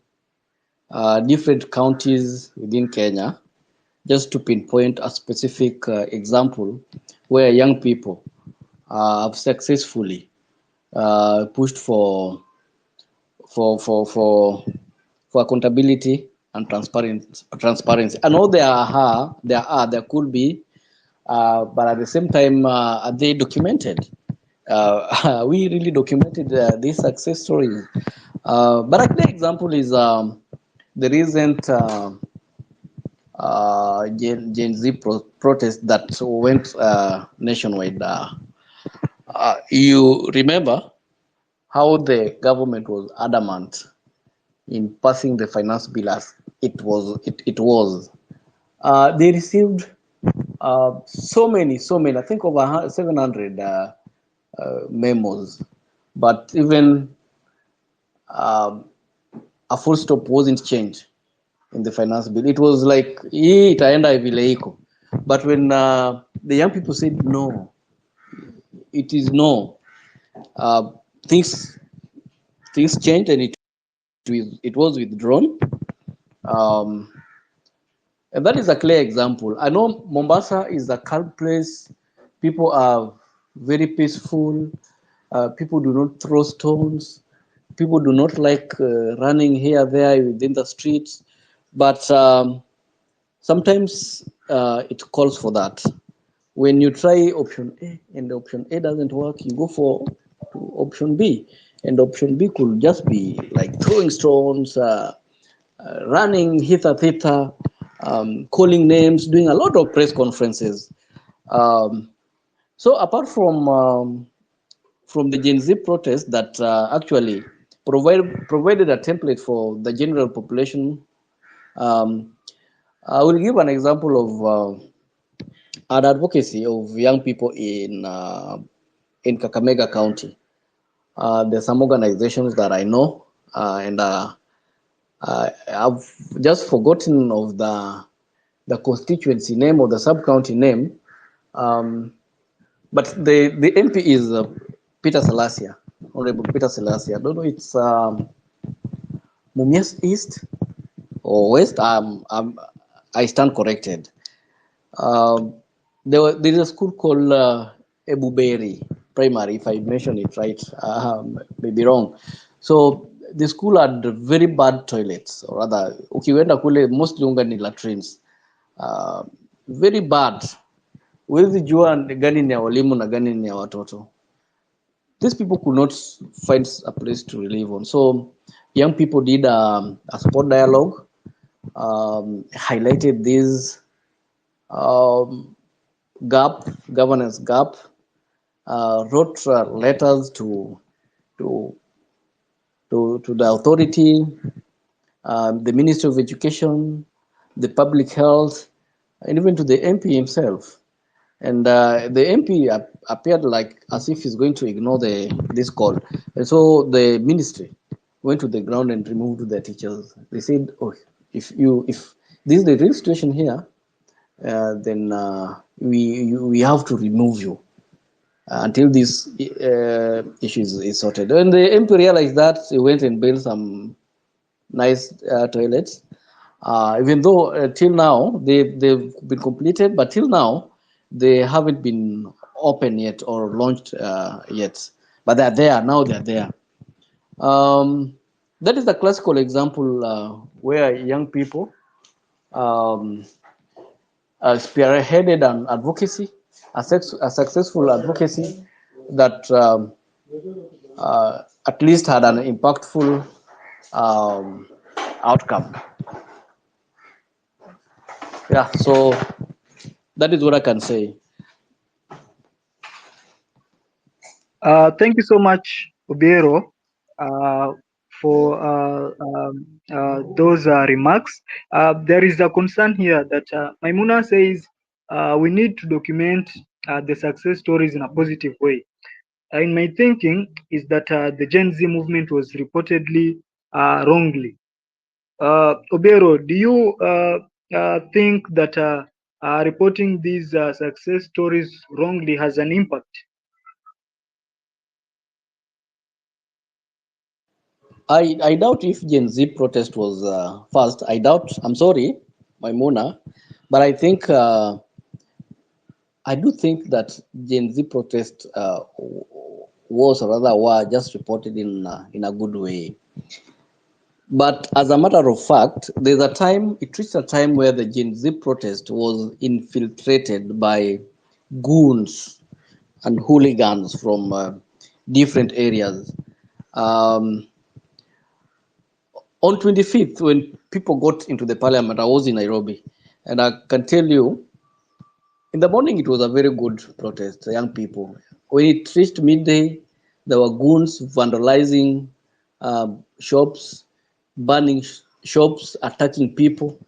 different counties within Kenya, just to pinpoint a specific example where young people have successfully pushed for accountability and transparency. I know there could be, but at the same time, are they documented? We really documented these success stories. But a clear example is the recent Gen Z protest that went nationwide. You remember how the government was adamant in passing the finance bill as it was. They received so many, I think over 700 memos, but even a full stop wasn't changed in the finance bill. It was like, itaenda vile iko. But when the young people said no, it is no, things changed and it was withdrawn. And that is a clear example. I know Mombasa is a calm place. People are very peaceful. People do not throw stones. People do not like running here, there within the streets. But sometimes it calls for that. When you try option A and option A doesn't work, you go for option B. And option B could just be like throwing stones, running hither, thither, calling names, doing a lot of press conferences. So apart from the Gen Z protest that actually provided a template for the general population, I will give an example of an advocacy of young people in Kakamega County. There's some organizations that I know, and I've just forgotten of the constituency name or the sub-county name, but the MP is Peter Selassie, Honorable Peter Selassie. I don't know, it's Mumias East or West. I stand corrected. There is a school called Ebuberi Primary, if I mention it right, maybe wrong. So the school had very bad toilets, or rather, ukiwenda kule mostly unga ni latrines, very bad. Huwezi jua gani ni ya walimu na gani ni ya watoto. These people could not find a place to live on. So young people did a sport dialogue, highlighted this governance gap, wrote letters to the authority, the Ministry of Education, the Public Health, and even to the MP himself. And the MP appeared like as if he's going to ignore this call. And so the ministry went to the ground and removed the teachers. They said, "Oh, if this is the real situation here, then we have to remove you until this issue is sorted." When the MP realized that, he went and built some nice toilets. Even though till now they've been completed, but till now they haven't been open yet or launched yet. But they're there now. They're there. That is the classical example where young people spearheaded an advocacy, a successful advocacy that at least had an impactful outcome. Yeah, so that is what I can say.
Thank you so much, Obiero, for those remarks. There is a concern here that Maimuna says we need to document the success stories in a positive way. In my thinking is that the Gen Z movement was reportedly wrongly. Obiero, do you think that reporting these success stories wrongly has an impact?
I doubt if Gen Z protest was first. I doubt. I'm sorry, Maimuna, but I do think that Gen Z protest was, or rather were, just reported in a good way. But as a matter of fact, it reached a time where the Gen Z protest was infiltrated by goons and hooligans from different areas. Um, on 25th, when people got into the parliament, I was in Nairobi, and I can tell you, in the morning it was a very good protest, young people. When it reached midday, there were goons vandalizing shops, burning shops, attacking people.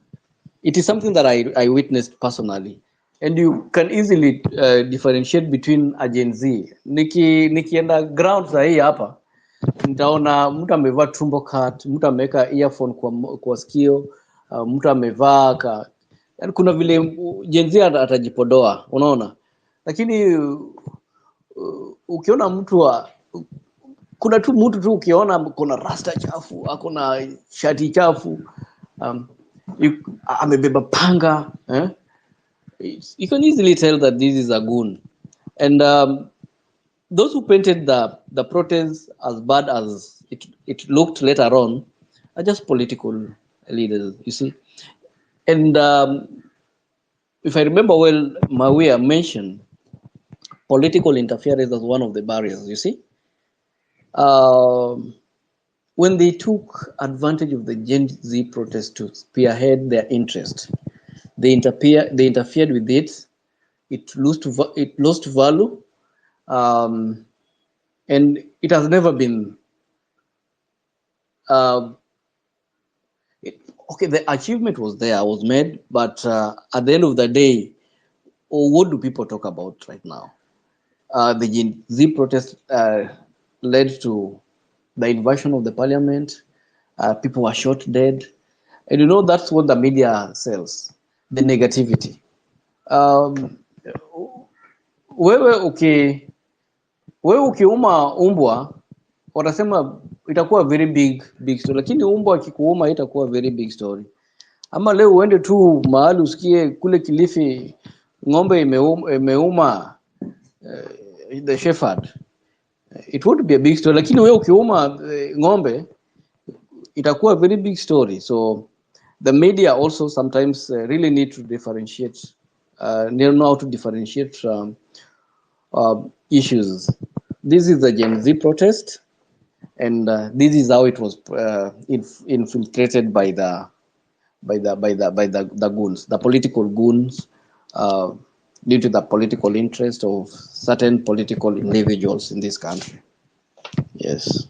It is something that I witnessed personally. And you can easily differentiate between a Gen Z. Nikienda ground sahii hapa, nitaona mtu amevaa tumbo cut, mtu ameweka earphone kwa sikio, mtu amevaa yani kuna vile Gen Z atajipodoa, unaona. Lakini ukiona kuna tu mtu tu ukiona kuna rasta chafu, akona shati chafu, um, amebeba panga, you can easily tell that this is a goon. And those who painted the protest as bad as it looked later on are just political leaders, you see. And if I remember well, Mawia mentioned political interference as one of the barriers, you see. When they took advantage of the Gen Z protest to spearhead their interest, they interfered with it. It lost value, and it has never been. Okay, the achievement was there, was made, but at the end of the day, what do people talk about right now? The Gen Z protest led to the invasion of the parliament. People were shot dead. And you know, that's what the media sells, the negativity. Wewe ukiuma umbwa watasema itakuwa very big story, lakini umbwa akikuuma itakuwa very big story. Ama leo uende tu mahali usikie kule Kilifi ng'ombe imeuma the shepherd, it would be a big story, lakini wewe ukiuma ng'ombe itakuwa a very big story. So the media also sometimes really need to differentiate, they know how to differentiate issues. This is the Gen Z protest, and this is how it was infiltrated by the goons, the political goons, due to the political interest of certain political individuals in this country. Yes.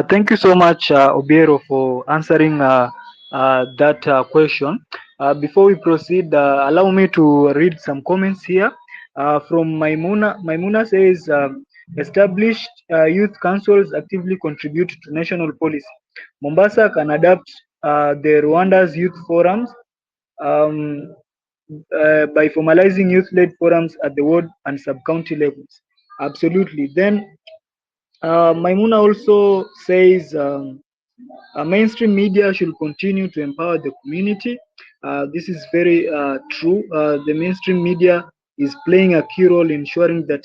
Thank you so much, Obiero, for answering that question. Before we proceed, allow me to read some comments here from Maimuna. Maimuna says, established youth councils actively contribute to national policy. Mombasa can adapt the Rwanda's youth forums by formalizing youth-led forums at the ward and sub-county levels. Absolutely. Then Maimuna also says mainstream media should continue to empower the community. This is very true. The mainstream media is playing a key role in ensuring that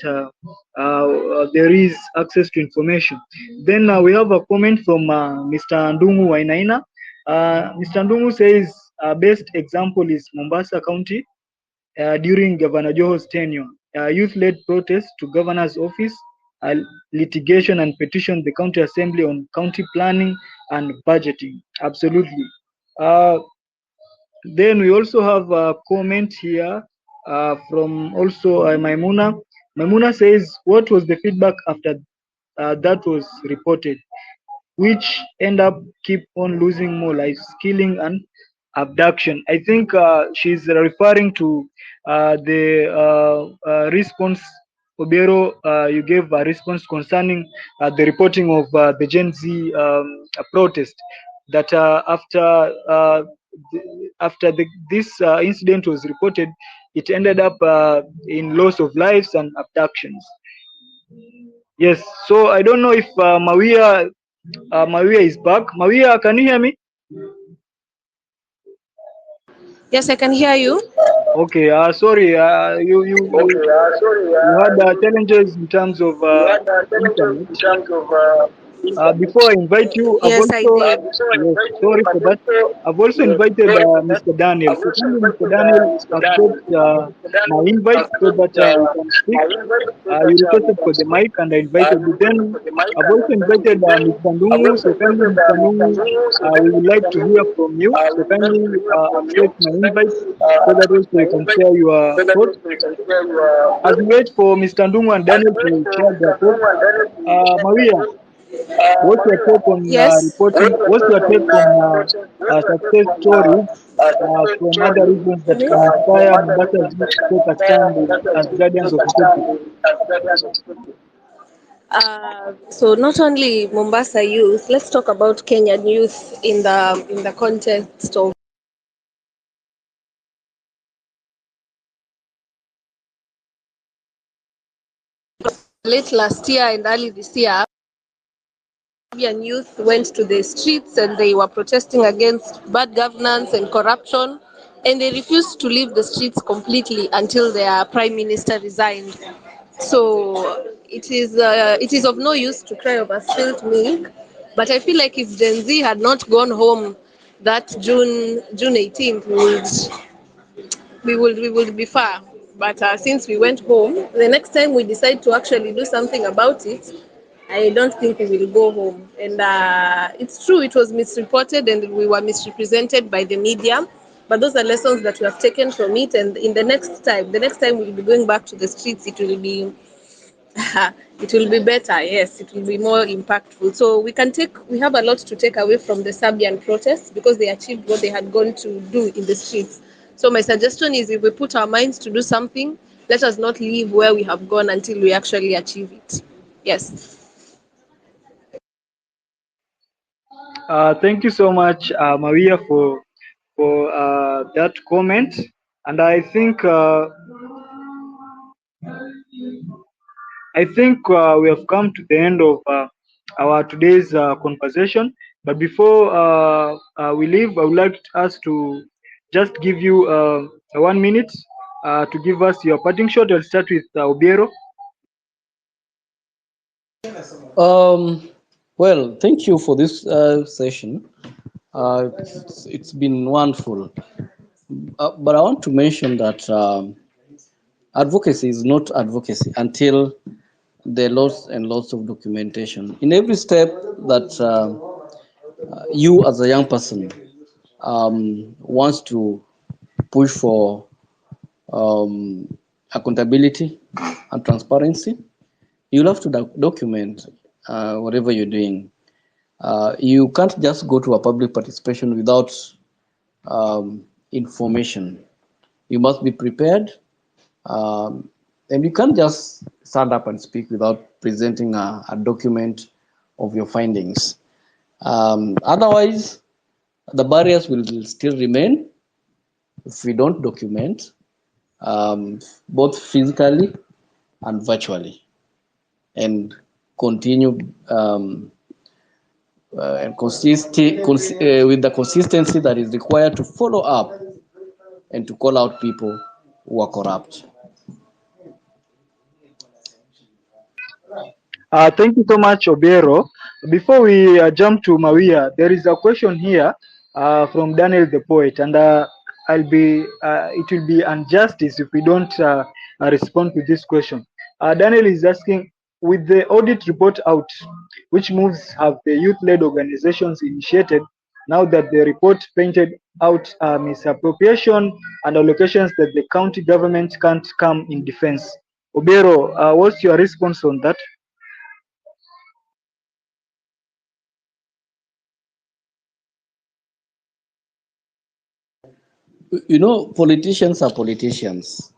there is access to information. Then we have a comment from Mr. Ndungu Wainaina. Mr. Ndungu says best example is Mombasa County during Governor Joho's tenure. Youth-led protests to governor's office, litigation and petition the county assembly on county planning and budgeting. Absolutely. Then we also have a comment here from also Maimuna. Maimuna says, what was the feedback after that was reported? Which end up keep on losing more lives, killing and abduction. I think she's referring to the response. Obiero, you gave a response concerning the reporting of the Gen Z protest. That after this incident was reported, it ended up in loss of lives and abductions. Yes. So I don't know if Mawia is back. Mawia, can you hear me?
Yes, I can hear you.
Okay. Sorry. You had challenges in terms of internet. Before I invite you, I've
Yes, I
also,
did.
yes, sorry for that. I've also invited Mr. Daniel. So kindly, Mr. Daniel, accept my invite so that we can speak. You requested for the mic and I invited you. Then I've also invited Mr. Ndungu. So kindly, Mr. Ndungu, we would like to hear from you. So kindly accept my invite so that also you can share your thoughts. As we wait for Mr. Ndungu and Daniel to share their thoughts, Maria, what's your take on
Yes.
reporting? What's your take on success stories from other regions that can inspire Mombasa's youth to take a stand as guardians of integrity?
So not only Mombasa youth, let's talk about Kenyan youth in the context of late last year and early this year. Kenyan youth went to the streets and they were protesting against bad governance and corruption, and they refused to leave the streets completely until their prime minister resigned. So it is of no use to cry over spilt milk. But I feel like if Gen Z had not gone home that June 18th, we would be far. But since we went home, the next time we decide to actually do something about it, I don't think we will go home. And it's true, it was misreported and we were misrepresented by the media. But those are lessons that we have taken from it. And in the next time we'll be going back to the streets, it will be it will be better. Yes, it will be more impactful. So we have a lot to take away from the Serbian protests because they achieved what they had gone to do in the streets. So my suggestion is, if we put our minds to do something, let us not leave where we have gone until we actually achieve it. Yes.
Thank you so much, Maria, for that comment. And I think we have come to the end of our today's conversation. But before we leave, I would like us to just give you 1 minute to give us your parting shot. I'll start with Obiero.
Well, thank you for this session. It's been wonderful. But I want to mention that advocacy is not advocacy until there are lots and lots of documentation. In every step that you as a young person wants to push for accountability and transparency, you'll have to document whatever you're doing. You can't just go to a public participation without information. You must be prepared, and you can't just stand up and speak without presenting a document of your findings. Otherwise, the barriers will still remain if we don't document, both physically and virtually, and continue and with the consistency that is required to follow up and to call out people who are corrupt.
Thank you so much, Obiero. Before we jump to Maria, there is a question here from Daniel the poet, and it will be injustice if we don't respond to this question. Daniel is asking, with the audit report out, which moves have the youth-led organizations initiated now that the report painted out misappropriation and allocations that the county government can't come in defense? Obiero, what's your response on that?
You know, politicians are politicians,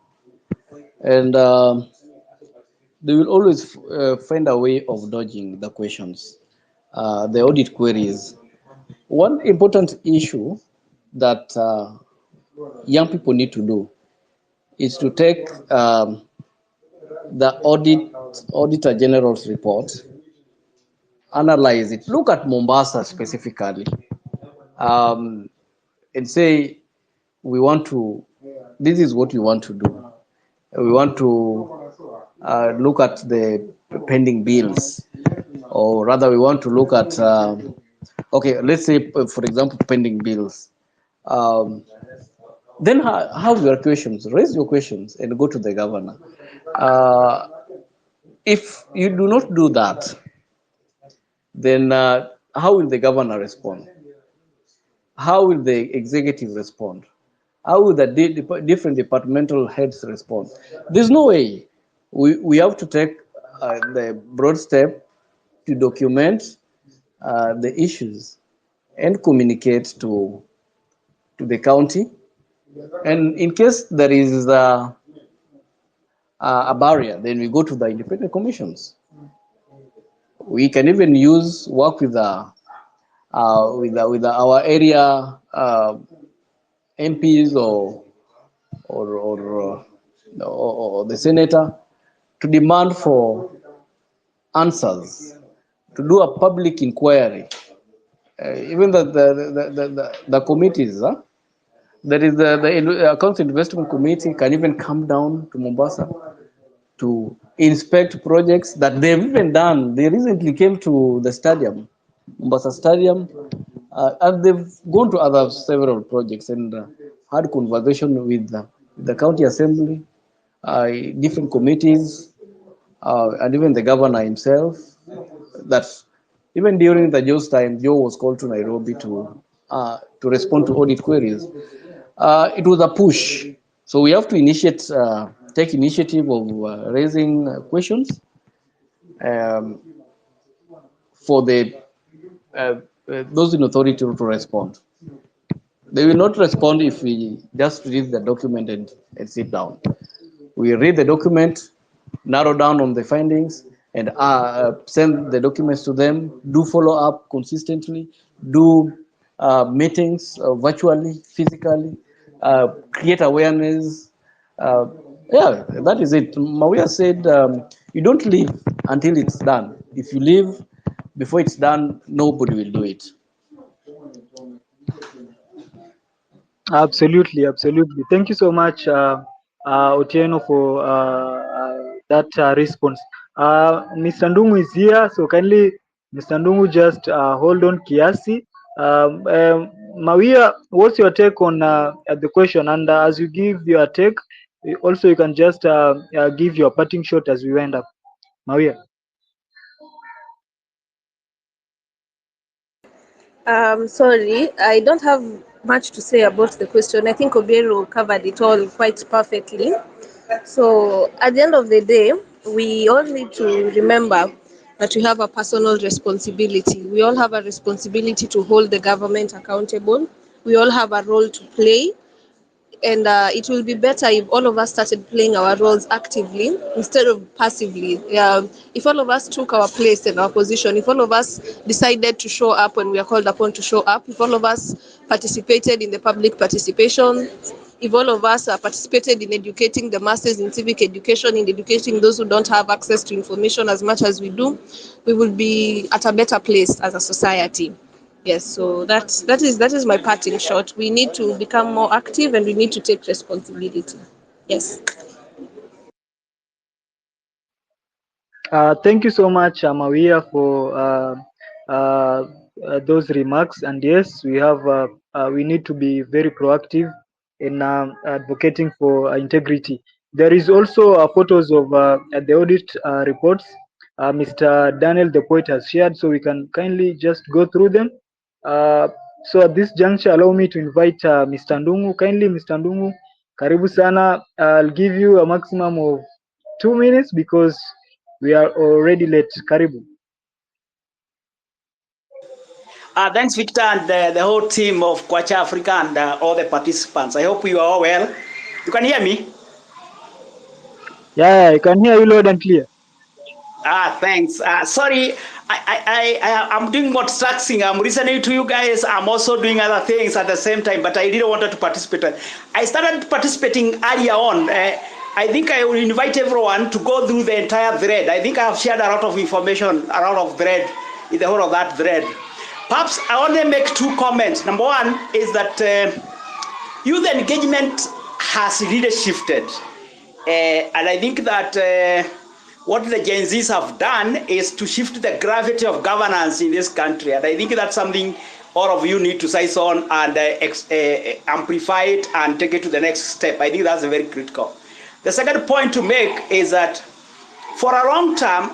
and they will always find a way of dodging the questions, the audit queries. One important issue that young people need to do is to take the audit Auditor General's report, analyze it, look at Mombasa specifically, and say, this is what we want to do. We want to look at the pending bills, or rather we want to look at, okay, let's say, for example, pending bills. Then have your questions, raise your questions and go to the governor. If you do not do that, then how will the governor respond? How will the executive respond? How will the different departmental heads respond? There's no way. We have to take the broad step to document the issues and communicate to the county. And in case there is a barrier, then we go to the independent commissions. We can even work with our area MPs or the senator to demand for answers, to do a public inquiry. Even the committees, there is the Accounts Investment Committee can even come down to Mombasa to inspect projects that they've even done. They recently came to the stadium, Mombasa Stadium, and they've gone to several projects and had conversation with the county assembly, different committees, and even the governor himself. That even during the Joe's time, Joe was called to Nairobi to respond to audit queries. It was a push, so we have to take initiative of raising questions for those in authority to respond. They will not respond if we just read the document and sit down. We read the document, narrow down on the findings, and send the documents to them, do follow up consistently, do meetings virtually, physically, create awareness. Yeah, that is it. Mawia said, you don't leave until it's done. If you leave before it's done, nobody will do it.
Absolutely. Thank you so much, Otieno, for that response. Mr. Ndungu is here, so kindly, Mr. Ndungu, just hold on kiasi. Mawia, what's your take on the question? And as you give your take, also you can just give your parting shot as we wind up. Mawia.
Sorry, I don't have much to say about the question. I think Obiero covered it all quite perfectly. So at the end of the day, we all need to remember that we have a personal responsibility. We all have a responsibility to hold the government accountable. We all have a role to play. And it will be better if all of us started playing our roles actively instead of passively. If all of us took our place and our position, if all of us decided to show up when we are called upon to show up, if all of us participated in the public participation, if all of us participated in educating the masses in civic education, in educating those who don't have access to information as much as we do, we will be at a better place as a society. Yes, so that is my parting shot. We need to become more active and we need to take responsibility. Yes.
Thank you so much, Mawia, for those remarks. And yes, we need to be very proactive in advocating for integrity. There is also photos of the audit reports Mr. Daniel the poet has shared, so we can kindly just go through them. So at this juncture, allow me to invite Mr. Ndungu. Kindly, Mr. Ndungu, karibu sana. I'll give you a maximum of 2 minutes because we are already late. Karibu.
Thanks, Victor, and the whole team of Kwacha Africa and all the participants. I hope you are all well. You can hear me?
Yeah, I can hear you loud and clear.
Thanks. Sorry, I'm doing multitasking. I'm listening to you guys. I'm also doing other things at the same time, but I didn't want to participate. I started participating earlier on. I think I will invite everyone to go through the entire thread. I think I have shared a lot of information, a lot of thread, in the whole of that thread. Perhaps I want to make two comments. Number one is that youth engagement has really shifted. And I think that what the Gen Zs have done is to shift the gravity of governance in this country. And I think that's something all of you need to seize on and amplify it and take it to the next step. I think that's very critical. The second point to make is that for a long time,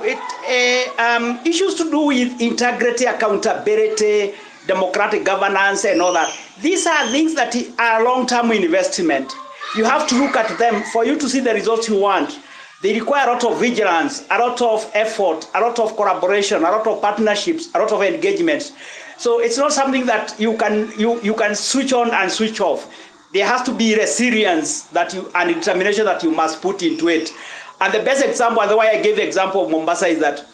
issues to do with integrity, accountability, democratic governance, and all that, these are things that are long-term investment. You have to look at them for you to see the results you want. They require a lot of vigilance, a lot of effort, a lot of collaboration, a lot of partnerships, a lot of engagements. So it's not something that you can switch on and switch off. There has to be resilience and determination that you must put into it. And the best example, and the way I gave the example of Mombasa, is that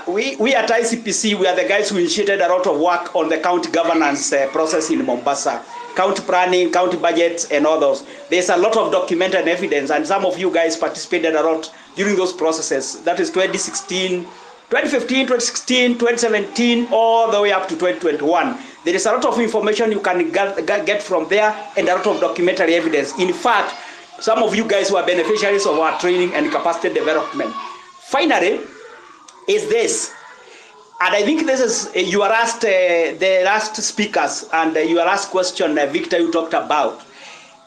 we at ICPC, we are the guys who initiated a lot of work on the county governance process in Mombasa. County planning, county budgets, and all those. There's a lot of documented evidence, and some of you guys participated a lot during those processes. That is 2016, 2015, 2016, 2017, all the way up to 2021. There is a lot of information you can get from there, and a lot of documentary evidence. In fact, some of you guys were beneficiaries of our training and capacity development. Finally, is this. And I think this is, you are asked, the last speakers, and your last question, Victor, you talked about.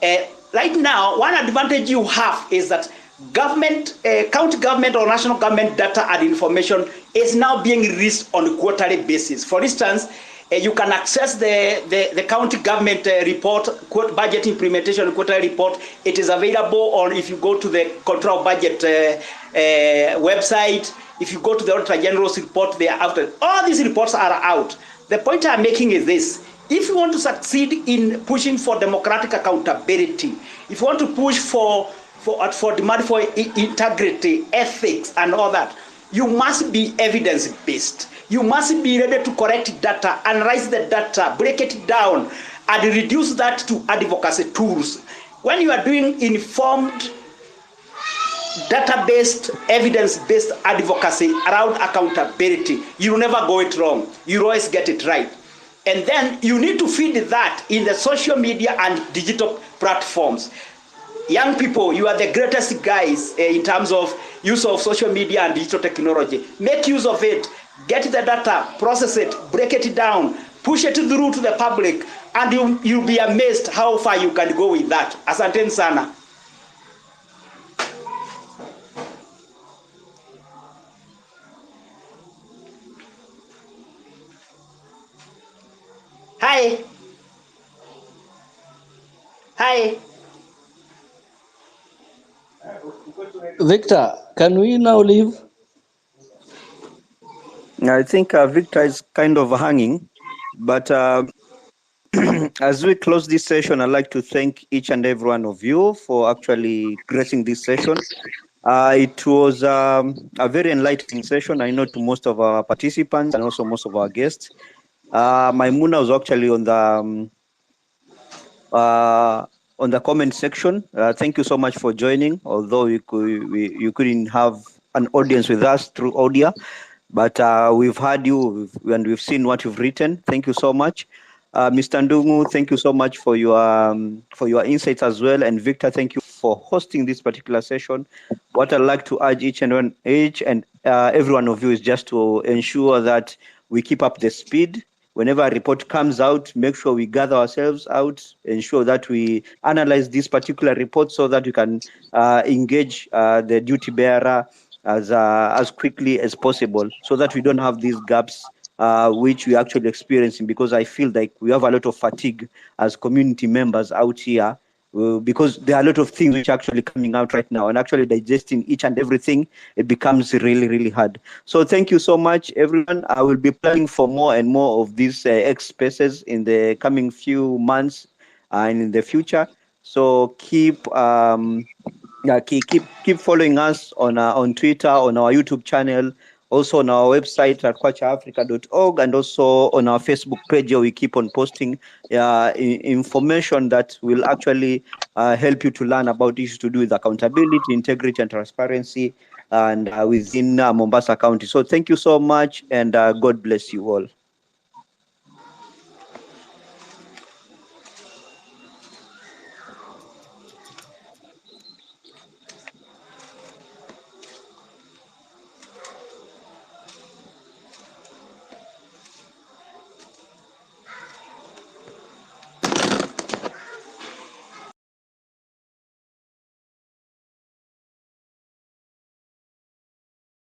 Right now, one advantage you have is that government, county government or national government data and information is now being released on a quarterly basis. For instance, you can access the county government report, budget implementation quarterly report. It is available on, if you go to the control budget website. If you go to the Auditor General's report, they are out. All these reports are out. The point I'm making is this. If you want to succeed in pushing for democratic accountability, if you want to push for demand for integrity, ethics, and all that, you must be evidence-based. You must be ready to correct data, analyze the data, break it down, and reduce that to advocacy tools. When you are doing informed, data-based, evidence-based advocacy around accountability, you will never go it wrong. You always get it right. And then you need to feed that in the social media and digital platforms. Young people, you are the greatest guys in terms of use of social media and digital technology. Make use of it. Get the data, process it, break it down, push it through to the public, and you'll be amazed how far you can go with that. Asanteni sana. Hi. Hi.
Victor, can we now leave?
I think Victor is kind of hanging, but as we close this session, I'd like to thank each and every one of you for actually gracing this session. It was a very enlightening session, I know, to most of our participants and also most of our guests. Maimuna was actually on the comment section. Thank you so much for joining, although you couldn't have an audience with us through audio, but we've heard you and we've seen what you've written. Thank you so much. Mr. Ndungu, thank you so much for your insights as well. And Victor, thank you for hosting this particular session. What I'd like to urge each and every one of you is just to ensure that we keep up the speed. Whenever a report comes out, make sure we gather ourselves out, ensure that we analyze this particular report so that we can engage the duty bearer as quickly as possible, so that we don't have these gaps which we're actually experiencing, because I feel like we have a lot of fatigue as community members out here, because there are a lot of things which are actually coming out right now, and actually digesting each and everything, it becomes really, really hard. So thank you so much, everyone. I will be planning for more and more of these X spaces in the coming few months and in the future. So keep following us on Twitter, on our YouTube channel, also on our website at kwachaafrica.org, and also on our Facebook page where we keep on posting information that will actually help you to learn about issues to do with accountability, integrity, and transparency, and within Mombasa County. So thank you so much, and God bless you all.